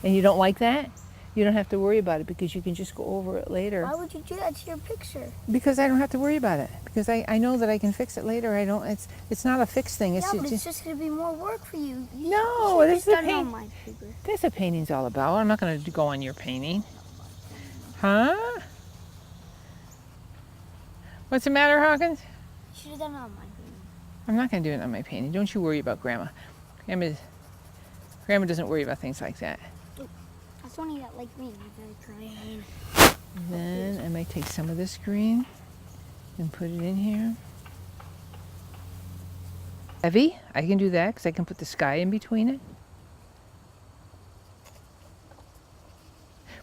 and you don't like that? You don't have to worry about it because you can just go over it later. Why would you do that to your picture? Because I don't have to worry about it. Because I know that I can fix it later. It's not a fixed thing. Yeah, but it's just going to be more work for you. No, you this is just a done it on paint. my paper. That's what painting's all about. I'm not going to go on your painting. Huh? What's the matter, Hawkins? You should have done it on my paper. I'm not going to do it on my painting. Don't you worry about Grandma. Grandma doesn't worry about things like that. That's only that like me. Green. Then I might take some of this green and put it in here. Heavy, I can do that because I can put the sky in between it.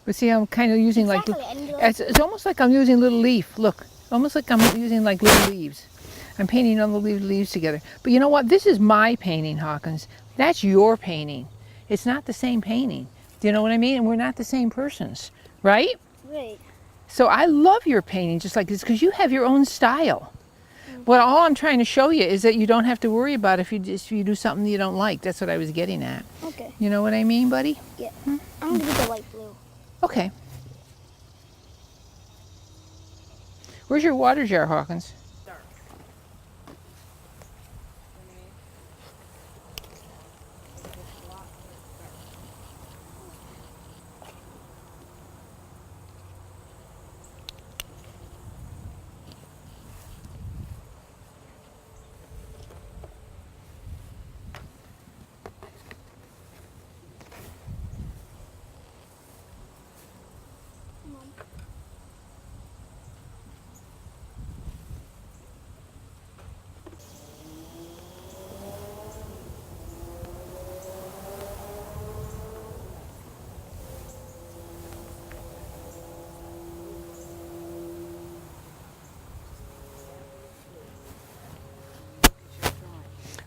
But see how I'm kind of using it's almost like I'm using little leaf. Look, almost like I'm using like little leaves. I'm painting all the little leaves together. But you know what? This is my painting, Hawkins. That's your painting. It's not the same painting. Do you know what I mean? And we're not the same persons, right? Right. So I love your painting just like this because you have your own style. What all I'm trying to show you is that you don't have to worry about if you do something you don't like. That's what I was getting at. Okay. You know what I mean, buddy? Yeah. I'm going to get the light blue. Okay. Where's your water jar, Hawkins?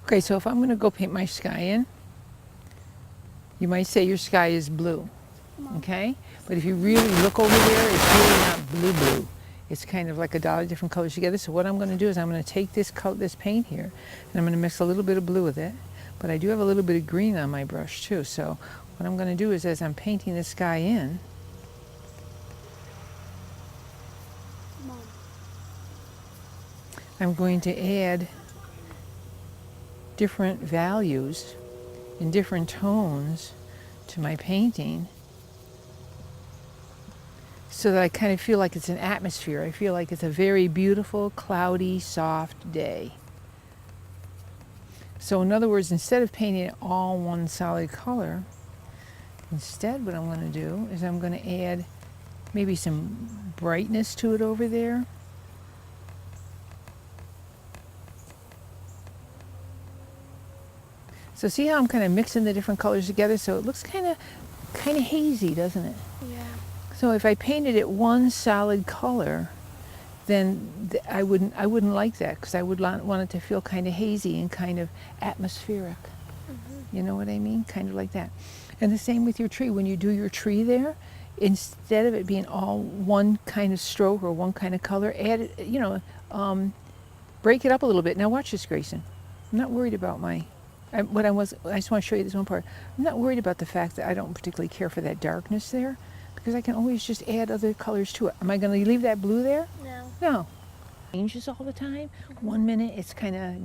Okay, so if I'm going to go paint my sky in, you might say your sky is blue, okay? But if you really look over there, it's really not blue. It's kind of like a lot of different colors together. So what I'm going to do is I'm going to take this paint here, and I'm going to mix a little bit of blue with it. But I do have a little bit of green on my brush too. So what I'm going to do is as I'm painting this sky in, I'm going to add different values in different tones to my painting so that I kind of feel like it's an atmosphere. I feel like it's a very beautiful, cloudy, soft day. So in other words, instead of painting it all one solid color, instead what I'm going to do is I'm going to add maybe some brightness to it over there. So see how I'm kind of mixing the different colors together so it looks kind of hazy, doesn't it? Yeah. So if I painted it one solid color, then I wouldn't like that because I would want it to feel kind of hazy and kind of atmospheric. You know what I mean? Kind of like that. And the same with your tree. When you do your tree there, instead of it being all one kind of stroke or one kind of color, add it, break it up a little bit. Now watch this, Grayson. I'm not worried about I just want to show you this one part. I'm not worried about the fact that I don't particularly care for that darkness there because I can always just add other colors to it. Am I going to leave that blue there? No. No. It changes all the time. 1 minute it's kind of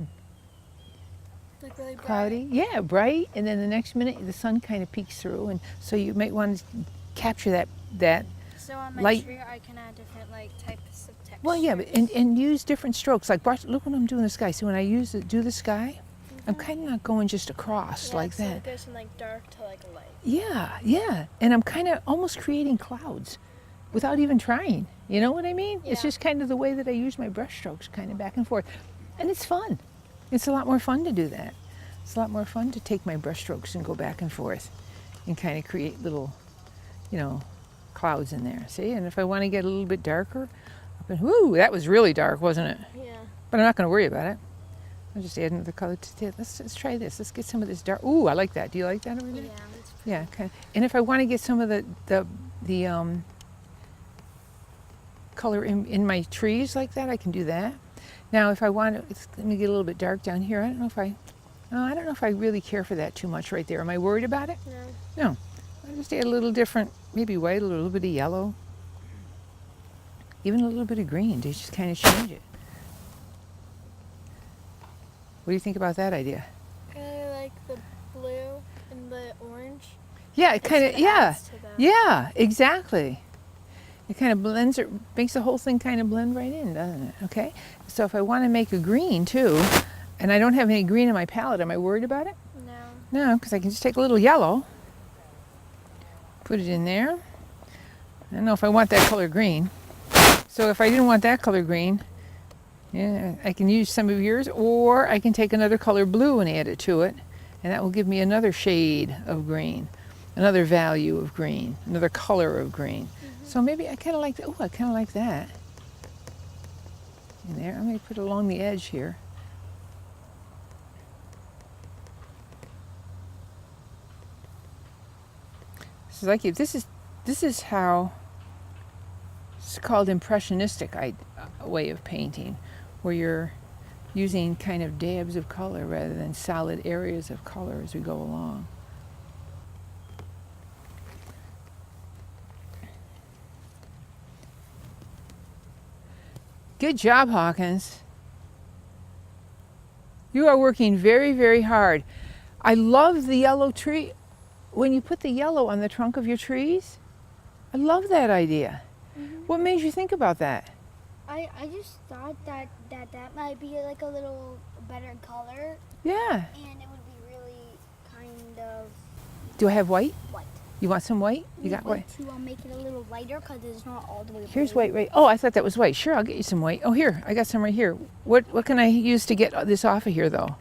Like really cloudy. Yeah, bright. And then the next minute the sun kind of peeks through. And so you might want to capture that So on my light. tree, I can add different types of texture. Well, yeah, but, and use different strokes. Like, look what I'm doing in the sky. See, when I do the sky, I'm kind of not going just across like that. It goes from dark to light. Yeah. And I'm kind of almost creating clouds without even trying. You know what I mean? Yeah. It's just kind of the way that I use my brush strokes, kind of back and forth. And it's fun. It's a lot more fun to do that. It's a lot more fun to take my brush strokes and go back and forth and kind of create little, clouds in there. See? And if I want to get a little bit darker, whoo, that was really dark, wasn't it? Yeah. But I'm not going to worry about it. I'll just add another color to it. Let's try this. Let's get some of this dark. Ooh, I like that. Do you like that over there? Yeah, that's pretty. Yeah, kind of. And if I want to get some of the color in my trees like that, I can do that. Now, if I want to, let me get a little bit dark down here. I don't know if I really care for that too much right there. Am I worried about it? No. No. I'll just add a little different, maybe white, a little bit of yellow, even a little bit of green to just kind of change it. What do you think about that idea? I like the blue and the orange. Yeah, it kind of, yeah, adds to them. yeah, exactly. It kind of blends, it makes the whole thing kind of blend right in, doesn't it? Okay, so if I want to make a green too, and I don't have any green in my palette, am I worried about it? No. No, because I can just take a little yellow, put it in there. I don't know if I want that color green. So if I didn't want that color green, yeah, I can use some of yours, or I can take another color blue and add it to it, and that will give me another shade of green, another value of green, another color of green. So maybe I kind of like, I kind of like that. In there, I'm going to put it along the edge here. So like if this is how it's called impressionistic way of painting, where you're using kind of dabs of color rather than solid areas of color as we go along. Good job, Hawkins. You are working very, very hard. I love the yellow tree. When you put the yellow on the trunk of your trees, I love that idea. What made you think about that? I just thought that might be like a little better color, Yeah. and it would be really kind of Do I have white? white. You want some white? You got white? To make it a little lighter because it's not all the way. Here's blue. white, right? Oh, I thought that was white. Sure, I'll get you some white. Oh, here, I got some right here. What can I use to get this off of here, though?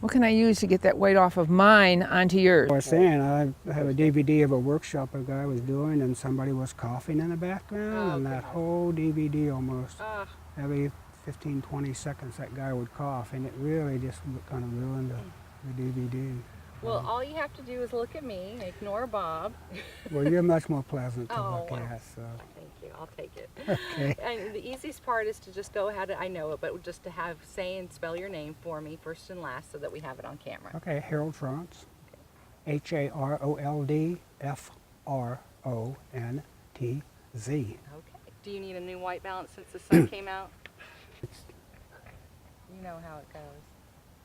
What can I use to get that white off of mine onto yours? I was saying, I have a DVD of a workshop a guy was doing, and somebody was coughing in the background, and that whole DVD almost, every 15, 20 seconds, that guy would cough, and it really just kind of ruined the DVD. Well, all you have to do is look at me, ignore Bob. Well, you're much more pleasant to Oh, look well. at, so. Thank you, I'll take it. Okay. And the easiest part is to just go ahead, I know it, but just to say and spell your name for me, first and last, so that we have it on camera. Okay, Harold Frantz, HAROLD FRONTZ. Okay. Do you need a new white balance since the sun came out? You know how it goes.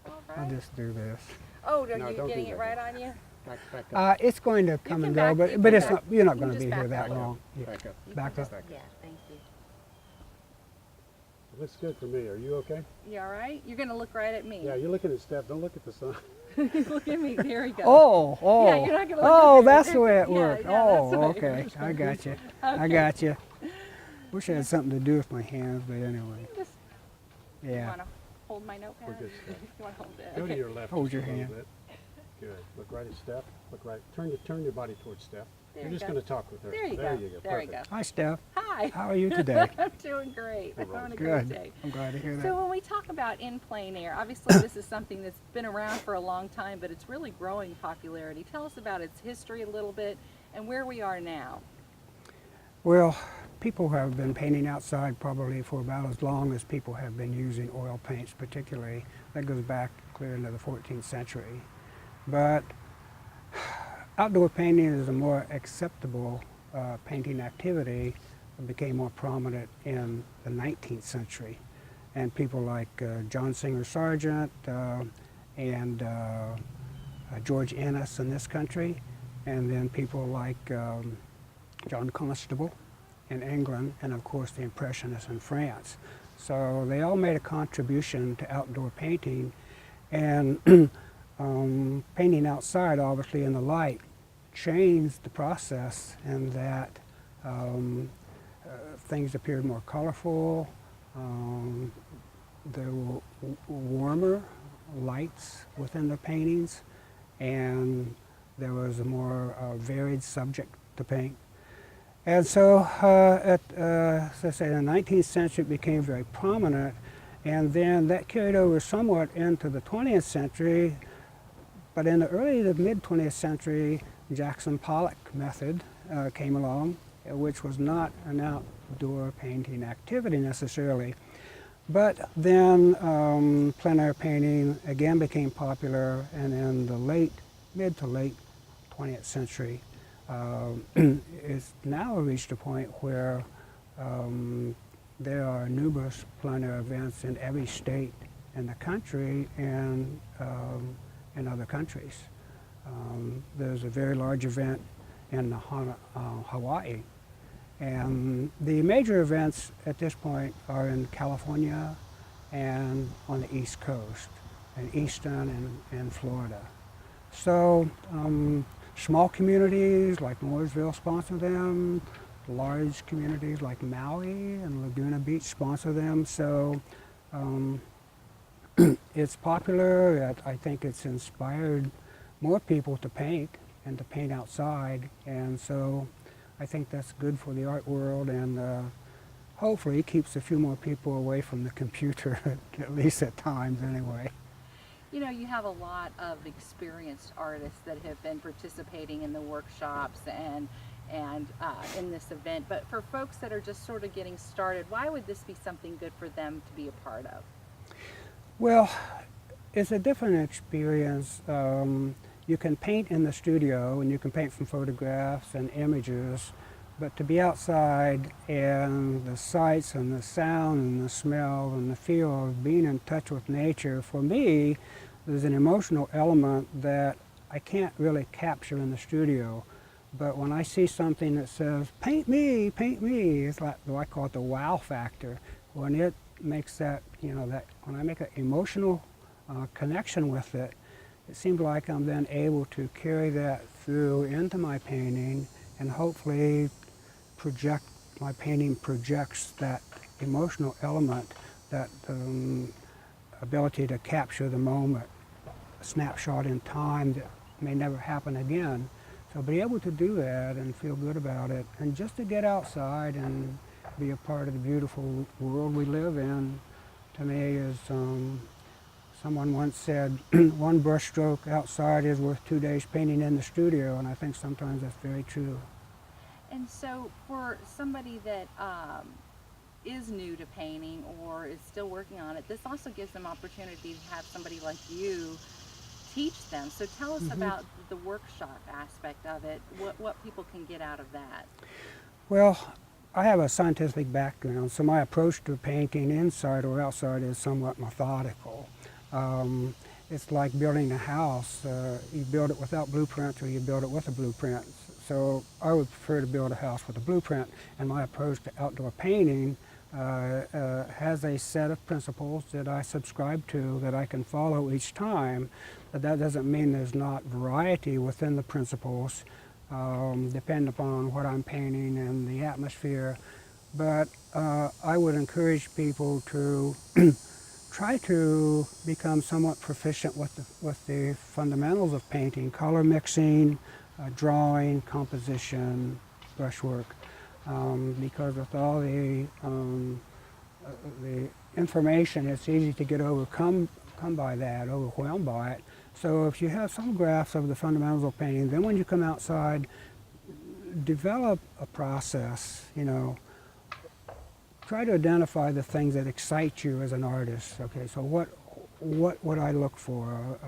All I'll right. just do this. Oh, are No, you don't getting do it that. right on you? Back up. It's going to come can and back- go, you but can it's back- not. You're not you going can to be just here back that up. long. Yeah. Back up. Back up. Yeah, thank you. Looks good for me. Are you okay? You all right? You're going to look right at me. Yeah, you're looking at Steph. Don't look at the sun. Look at me. There we go. Oh, Yeah, you're not gonna look oh, at me. that's the way it Yeah, works. yeah, that's Oh, the way it okay, works. I got you. I got you. Wish I had something to do with my hands, but anyway. Just- You Yeah. want to hold my notepad? We're good, Steph. You want to hold it? Go Okay. to your left. Hold just your a little hand. bit. Good. Look right at Steph. Look right. Turn your body towards Steph. There You're you just go. going to talk with her. There you go. There you go. There we Perfect. go. Hi, Steph. Hi. How are you today? I'm doing great. I'm having a great Good. day. I'm glad to hear that. So when we talk about in plein air, obviously this is something that's been around for a long time, but it's really growing popularity. Tell us about its history a little bit and where we are now. Well, people have been painting outside probably for about as long as people have been using oil paints, particularly. That goes back clear into the 14th century. But outdoor painting is a more acceptable painting activity. It became more prominent in the 19th century. And people like John Singer Sargent and George Ennis in this country, and then people like John Constable in England, and of course the Impressionists in France. So they all made a contribution to outdoor painting, and painting outside, obviously in the light, changed the process in that things appeared more colorful. There were warmer lights within the paintings, and there was a more varied subject to paint. And so, as I say, in the 19th century it became very prominent, and then that carried over somewhat into the 20th century, but in the early to mid-20th century, Jackson Pollock method came along, which was not an outdoor painting activity necessarily. But then plein air painting again became popular, and in the mid to late 20th century, it's now reached a point where there are numerous plein air events in every state in the country and in other countries. There's a very large event in Hawaii. And the major events at this point are in California and on the East Coast, in Easton and Florida. So small communities like Mooresville sponsor them, large communities like Maui and Laguna Beach sponsor them. So it's popular. I think it's inspired more people to paint and to paint outside, and so I think that's good for the art world, and hopefully keeps a few more people away from the computer, at least at times anyway. You know, you have a lot of experienced artists that have been participating in the workshops and in this event, but for folks that are just sort of getting started, why would this be something good for them to be a part of? Well, it's a different experience. You can paint in the studio and you can paint from photographs and images, but to be outside and the sights and the sound and the smell and the feel of being in touch with nature, for me, there's an emotional element that I can't really capture in the studio. But when I see something that says, paint me, it's like, I call it the wow factor. When it makes that, when I make an emotional connection with it, it seems like I'm then able to carry that through into my painting, and hopefully my painting projects that emotional element, that ability to capture the moment, a snapshot in time that may never happen again. So be able to do that and feel good about it, and just to get outside and be a part of the beautiful world we live in, to me is, someone once said, one brushstroke outside is worth 2 days painting in the studio, and I think sometimes that's very true. And so for somebody that is new to painting or is still working on it, this also gives them opportunity to have somebody like you teach them. So tell us about the workshop aspect of it, what people can get out of that. Well, I have a scientific background, so my approach to painting inside or outside is somewhat methodical. It's like building a house. You build it without blueprints, or you build it with a blueprint. So I would prefer to build a house with a blueprint, and my approach to outdoor painting has a set of principles that I subscribe to that I can follow each time. But that doesn't mean there's not variety within the principles, depending upon what I'm painting and the atmosphere. But I would encourage people to try to become somewhat proficient with the fundamentals of painting: color mixing, drawing, composition, brushwork, because with all the information, it's easy to get overwhelmed by it. So if you have some grasp of the fundamentals of painting, then when you come outside, develop a process, try to identify the things that excite you as an artist. Okay, so what would I look for?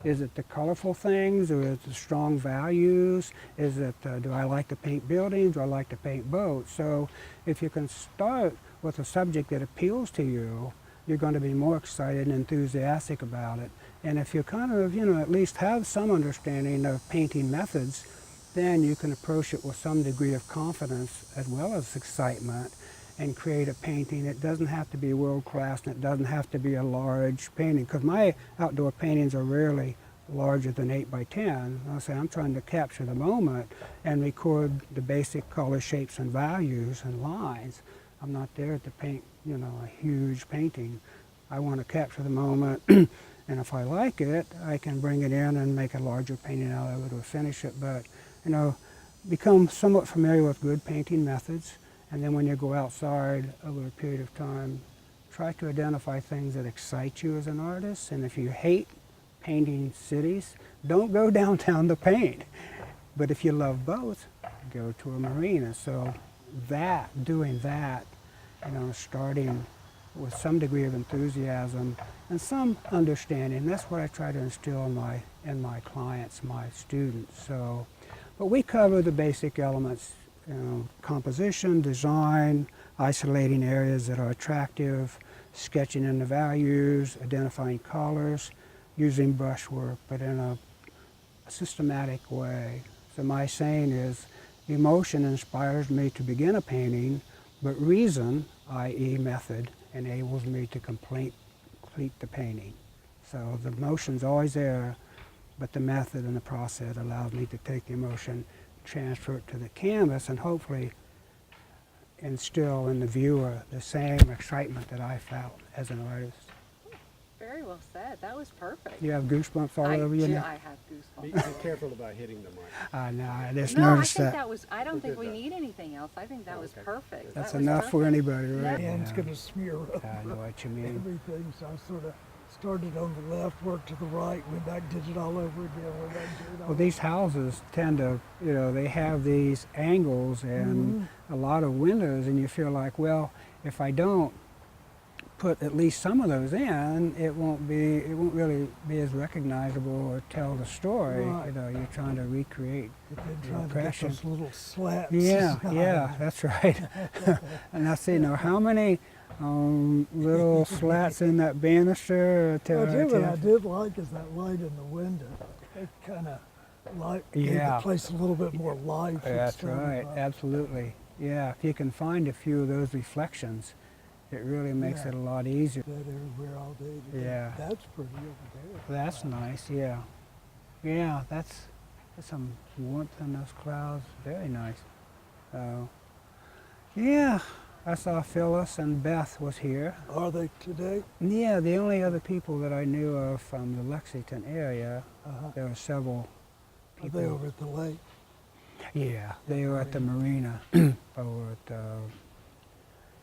Is it the colorful things, or is it the strong values? Is it, do I like to paint buildings? Do I like to paint boats? So if you can start with a subject that appeals to you, you're going to be more excited and enthusiastic about it. And if you kind of, at least have some understanding of painting methods, then you can approach it with some degree of confidence as well as excitement, and create a painting. It doesn't have to be world class, and it doesn't have to be a large painting, because my outdoor paintings are rarely larger than 8 by 10. I'm trying to capture the moment and record the basic color, shapes, and values and lines. I'm not there to paint, a huge painting. I want to capture the moment, and if I like it, I can bring it in and make a larger painting out of it or finish it. But, become somewhat familiar with good painting methods. And then when you go outside over a period of time, try to identify things that excite you as an artist. And if you hate painting cities, don't go downtown to paint. But if you love both, go to a marina. So doing that, starting with some degree of enthusiasm and some understanding. That's what I try to instill in my clients, my students. So, but we cover the basic elements, composition, design, isolating areas that are attractive, sketching in the values, identifying colors, using brushwork, but in a systematic way. So my saying is, emotion inspires me to begin a painting, but reason, i.e. method, enables me to complete the painting. So the emotion's always there, but the method and the process allows me to take the emotion, transfer it to the canvas, and hopefully instill in the viewer the same excitement that I felt as an artist. Very well said. That was perfect. You have goosebumps all over your neck? I have Be goosebumps. careful about hitting the mic. I know, I just No, I noticed think that. that was, I don't think we that. need anything else. I think that was Okay. perfect. That's That was enough for perfect. anybody, right? Hand's gonna smear over I know what you mean. everything, so I sort of started on the left, worked to the right, went back, did it all over again, went back, did it all Well, these houses tend to, they have these angles and a lot of windows, and you feel like, well, if I don't put at least some of those in, it won't really be as recognizable or tell the story. Right. You're trying to recreate But then the trying to get impression. those little slats. Yeah, that's right. And I see now how many little slats in that banister. What I did like is that light in the window. It kind of gave Yeah. the place a little bit more life. That's instead of, right, absolutely. Yeah, if you can find a few of those reflections, it really makes Yeah. it a lot easier. that everywhere all day today. Yeah. That's pretty over there. That's nice, yeah. Yeah, that's some warmth in those clouds, very nice. Yeah, I saw Phyllis and Beth was here. Are they today? Yeah, the only other people that I knew of from the Lexington area, there were several Are people. they over at the lake? Yeah, they were at the marina over at,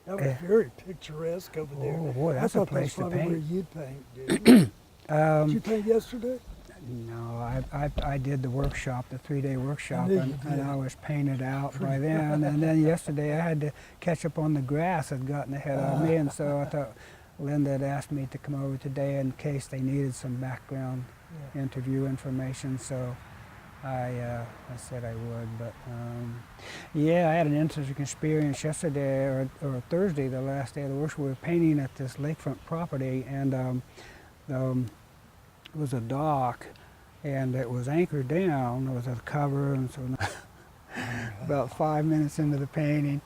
That was very picturesque over there. Oh, boy, that's I a thought place to that's probably paint. where you'd paint, did you? Did you paint yesterday? No, I did the workshop, the 3-day workshop, knew and, you and did. I was painted out by then. And then yesterday I had to catch up on the grass had gotten ahead of me, and so I thought Linda had asked me to come over today in case they needed some background interview information. So I said I would. But yeah, I had an interesting experience yesterday or Thursday, the last day of the workshop. We were painting at this lakefront property, and it was a dock, and it was anchored down. There was a cover, and so about 5 minutes into the painting,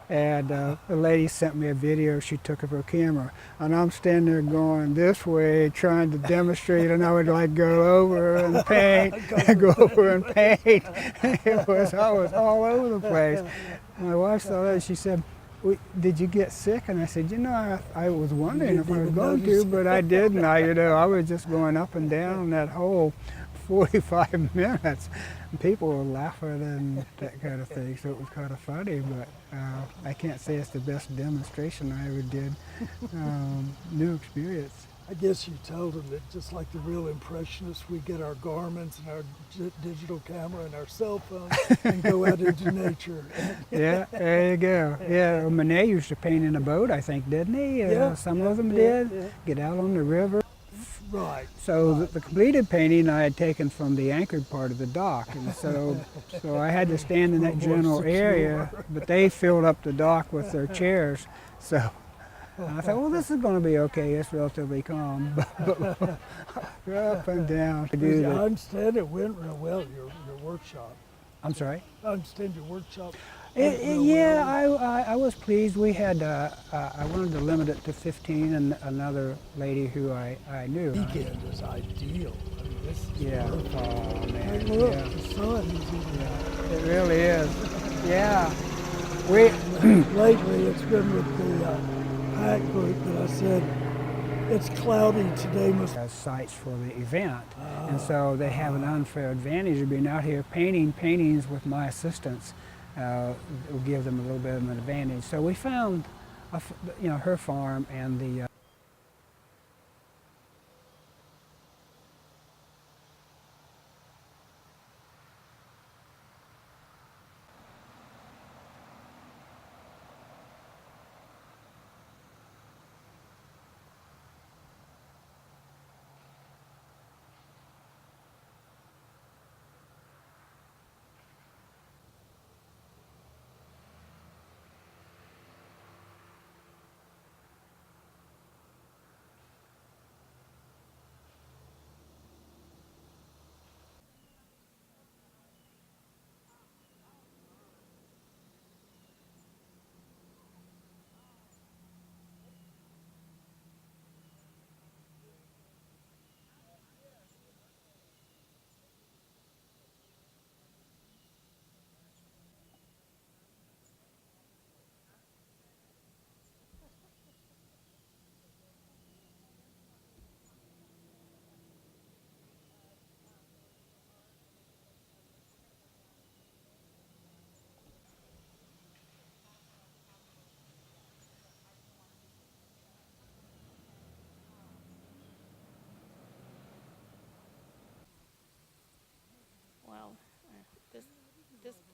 and the lady sent me a video she took of her camera, and I'm standing there going this way, trying to demonstrate, and I would like go over and paint, and go over and paint. I was all over the place. My wife saw that, and she said, did you get sick? And I said, I was wondering if I was going to, but I didn't. I was just going up and down that whole 45 minutes. And people were laughing and that kind of thing, so it was kind of funny, but I can't say it's the best demonstration I ever did. New experience. I guess you told them that just like the real impressionists, we get our garments and our digital camera and our cell phone and go out into nature. Yeah, there you go. Yeah, Monet used to paint in a boat, I think, didn't he? Some of them did. Yeah. Get out on the river. Right. So the completed painting I had taken from the anchored part of the dock, and so I had to stand in that general area, but they filled up the dock with their chairs. So I thought, well, this is going to be okay. It's relatively calm, but up and down. I understand it went real well, your workshop. I'm sorry? I understand your workshop. went real well. Yeah, I was pleased. We had, I wanted to limit it to 15, and another lady who I knew. Weekend is ideal. I mean, this is Yeah, perfect. oh man, Hey, look, yeah. the sun is even It really is. Yeah. We, lately it's been with the pack group that I said it's cloudy today. as sites for the event, and so they have an unfair advantage of being out here painting paintings with my assistants. Will give them a little bit of an advantage. So we found, her farm and the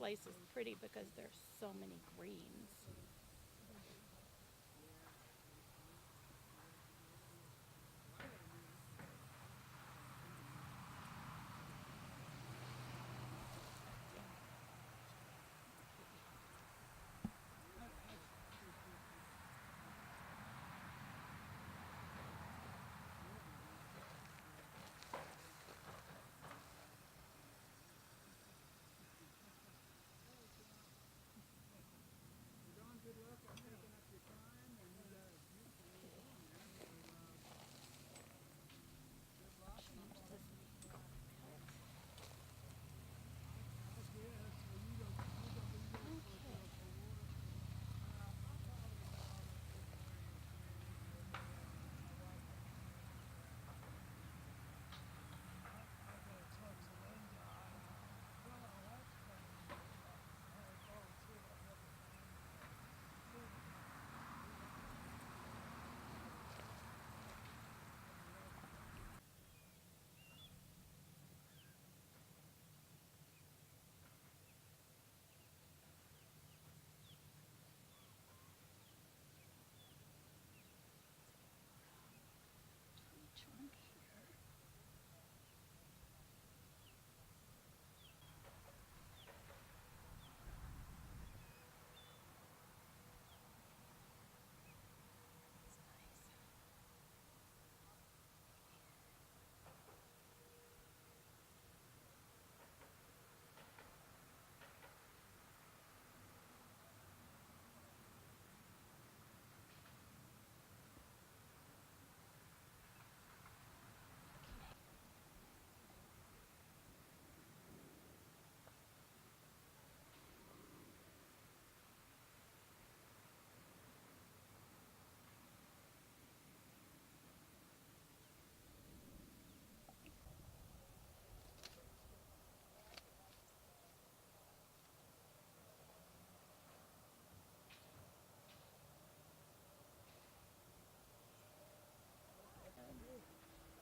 place is pretty because there's so many greens.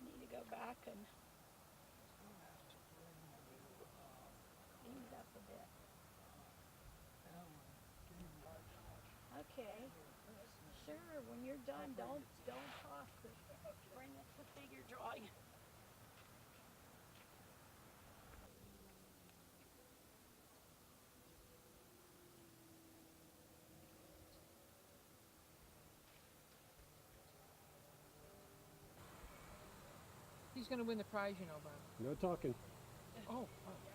I need to go back and clean it up a bit. Okay. Sure, when you're done, don't toss it. Bring it to figure drawing. He's going to win the prize, you know, Bob. No talking. Oh,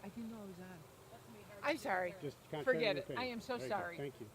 I didn't know I was on. I'm sorry. Just concentrate Forget on your it. paint. I am so Very good. sorry. Thank you.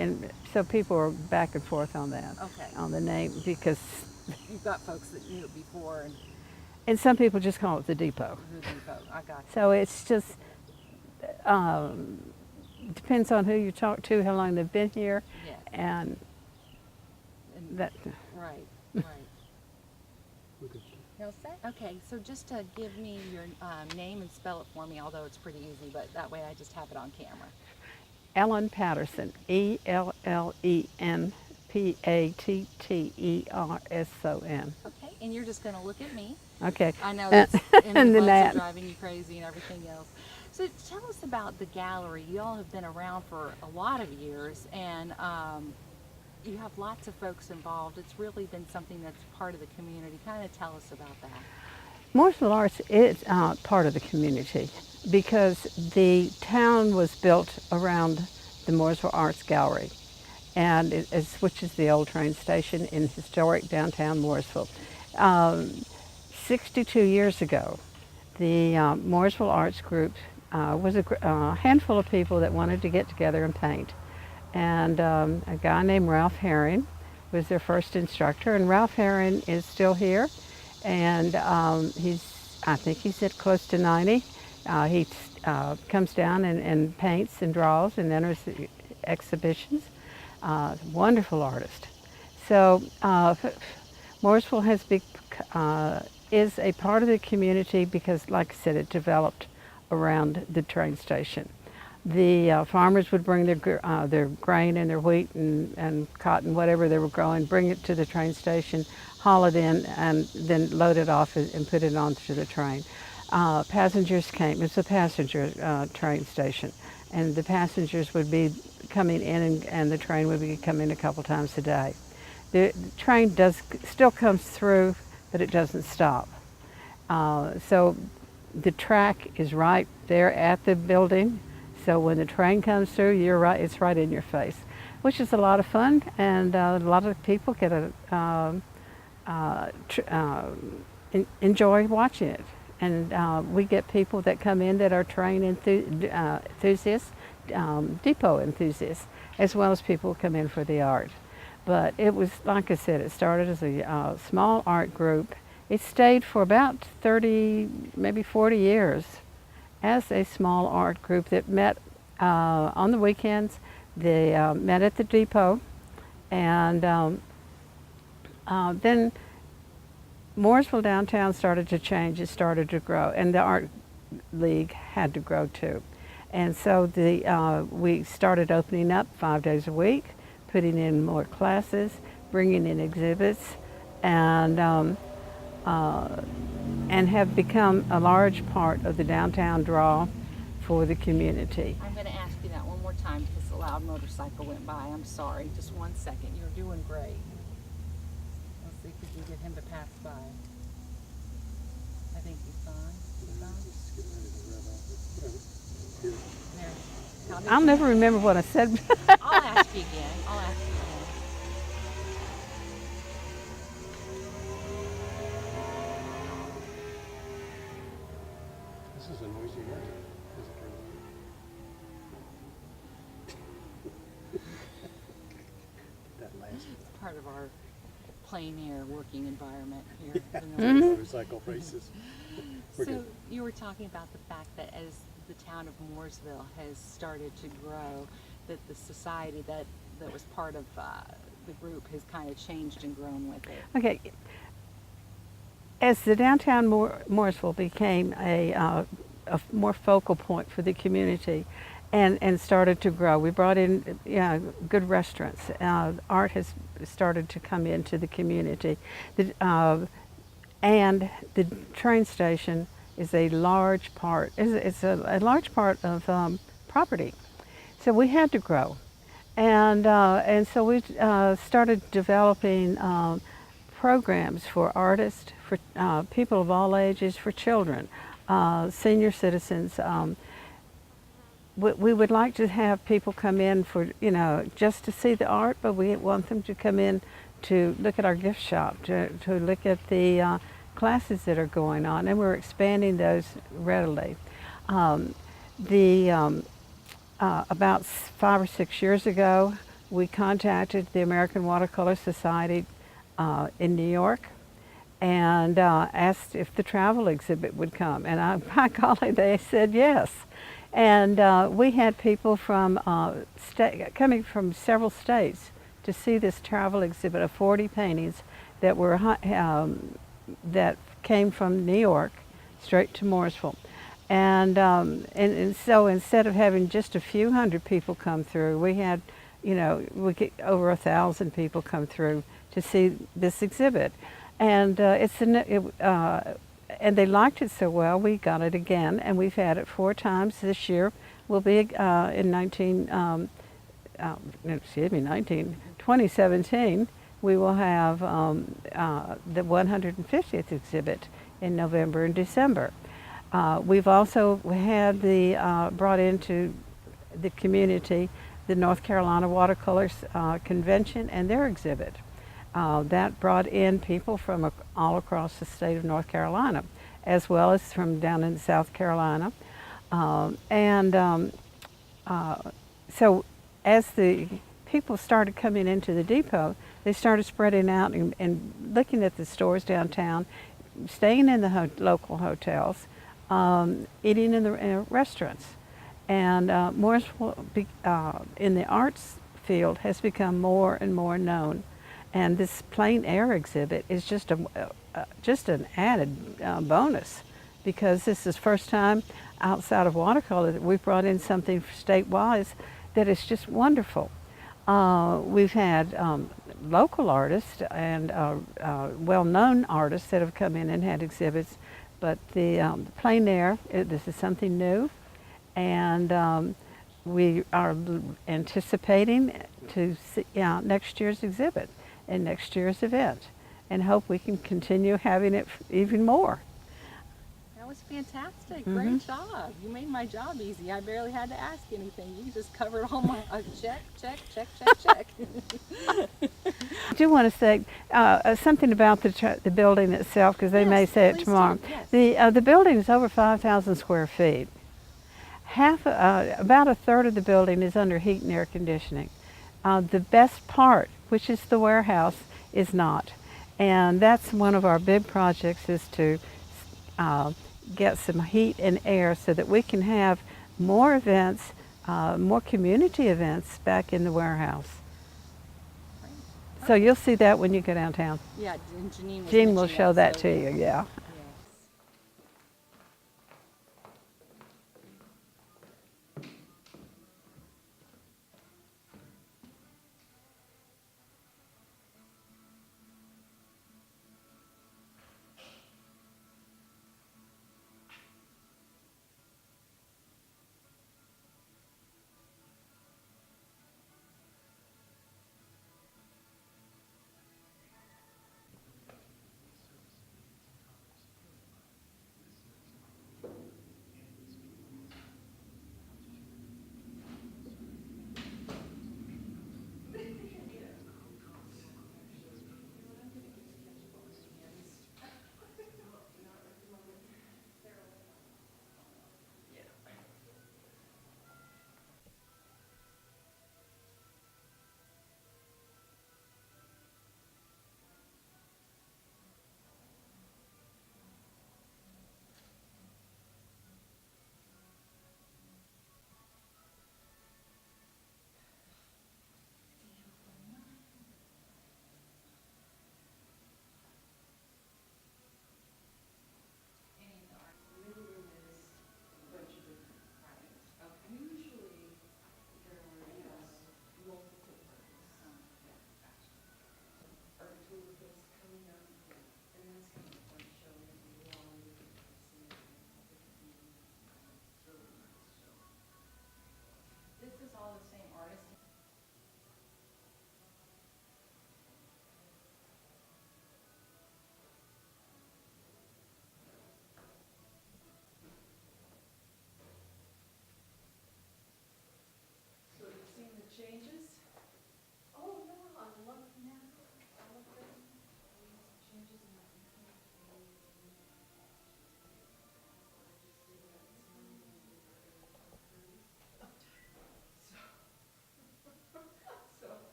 and so people are back and forth on that, Okay. on the name, because, You've got folks that knew it before and and some people just call it the depot. the depot. I got you. So it's just, depends on who you talk to, how long they've been here, Yes. and And that, right, right. We could- You all set? Okay, so just to give me your name and spell it for me, although it's pretty easy, but that way I just have it on camera. Ellen Patterson, ELLENPATTERSON. Okay, and you're just going to look at me. Okay. I know that's and And the then bugs are that. driving you crazy and everything else. So tell us about the gallery. You all have been around for a lot of years, and you have lots of folks involved. It's really been something that's part of the community. Kind of tell us about that. Martial arts is part of the community because the town was built around the Mooresville Arts Gallery, and which is the old train station in historic downtown Mooresville. 62 years ago, the Mooresville Arts Group was a handful of people that wanted to get together and paint. And a guy named Ralph Herring was their first instructor, and Ralph Herring is still here, and I think he's at close to 90. He comes down and paints and draws and enters the exhibitions. Wonderful artist. So Mooresville is a part of the community because, like I said, it developed around the train station. The farmers would bring their grain and their wheat and cotton, whatever they were growing, bring it to the train station, haul it in, and then load it off and put it onto the train. Passengers came. It's a passenger train station, and the passengers would be coming in, and the train would be coming a couple times a day. The train still comes through, but it doesn't stop. So the track is right there at the building. So when the train comes through, it's right in your face, which is a lot of fun, and a lot of people get enjoy watching it. And we get people that come in that are train enthusiasts, depot enthusiasts, as well as people who come in for the art. But it was, like I said, it started as a small art group. It stayed for about 30, maybe 40 years as a small art group that met on the weekends. They met at the depot, and then Mooresville downtown started to change. It started to grow, and the art league had to grow too. And so we started opening up 5 days a week, putting in more classes, bringing in exhibits, and have become a large part of the downtown draw for the community. I'm going to ask you that one more time because a loud motorcycle went by. I'm sorry. Just 1 second. You're doing great. Let's see if we can get him to pass by. I think he's fine. There. I'll never remember what I said. I'll ask you again. I'll ask you again. This is a noisy area. That last It's part of our plein air working environment here. motorcycle races. We're So good. you were talking about the fact that as the town of Mooresville has started to grow, that the society that was part of the group has kind of changed and grown with it. Okay. As the downtown Mooresville became a more focal point for the community and started to grow, we brought in good restaurants. Art has started to come into the community. And the train station is a large part, it's a large part of property. So we had to grow. And so we started developing programs for artists, for people of all ages, for children, senior citizens. We would like to have people come in for, just to see the art, but we want them to come in to look at our gift shop, to look at the classes that are going on, and we're expanding those readily. About 5 or 6 years ago, we contacted the American Watercolor Society in New York and asked if the travel exhibit would come. And by golly, they said yes. And we had people from coming from several states to see this travel exhibit of 40 paintings that were that came from New York straight to Morrisville. And so instead of having just a few hundred people come through, we had, we get over 1,000 people come through to see this exhibit. And and they liked it so well, we got it again, and we've had it 4 times this year. We'll be in 2017, we will have the 150th exhibit in November and December. We've also had brought into the community the North Carolina Watercolors Convention and their exhibit. That brought in people from all across the state of North Carolina, as well as from down in South Carolina. So as the people started coming into the depot, they started spreading out and looking at the stores downtown, staying in the local hotels, eating in the restaurants. And Morrisville, in the arts field, has become more and more known. And this plein air exhibit is just an added bonus, because this is the first time outside of watercolor that we've brought in something statewide that is just wonderful. We've had local artists and well-known artists that have come in and had exhibits, but the plein air, this is something new, and we are anticipating to see next year's exhibit and next year's event, and hope we can continue having it even more. That was fantastic. Great job. You made my job easy. I barely had to ask anything. You just covered all my check. I do want to say something about the building itself, because they may say it tomorrow. Yes. The building is over 5,000 square feet. About a third of the building is under heat and air conditioning. The best part, which is the warehouse, is not. And that's one of our big projects, is to get some heat and air so that we can have more events, more community events back in the warehouse. So you'll see that when you go downtown. Yeah, and Jean will show that to you, yeah.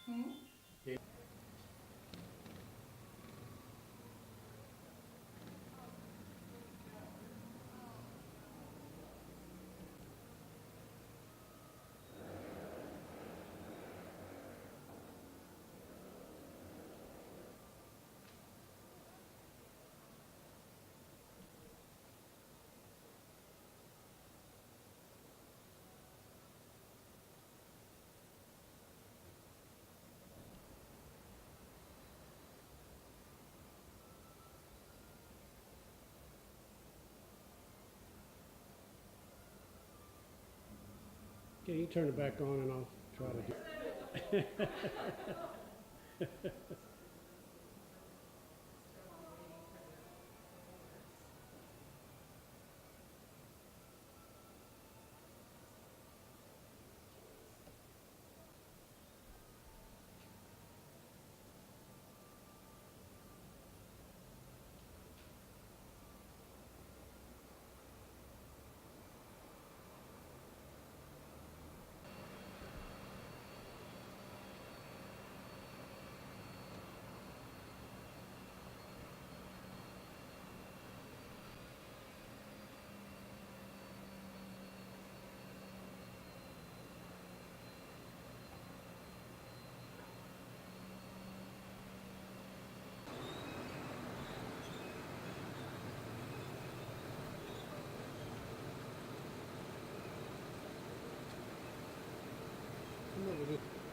Okay, you turn it back on and I'll try to do it.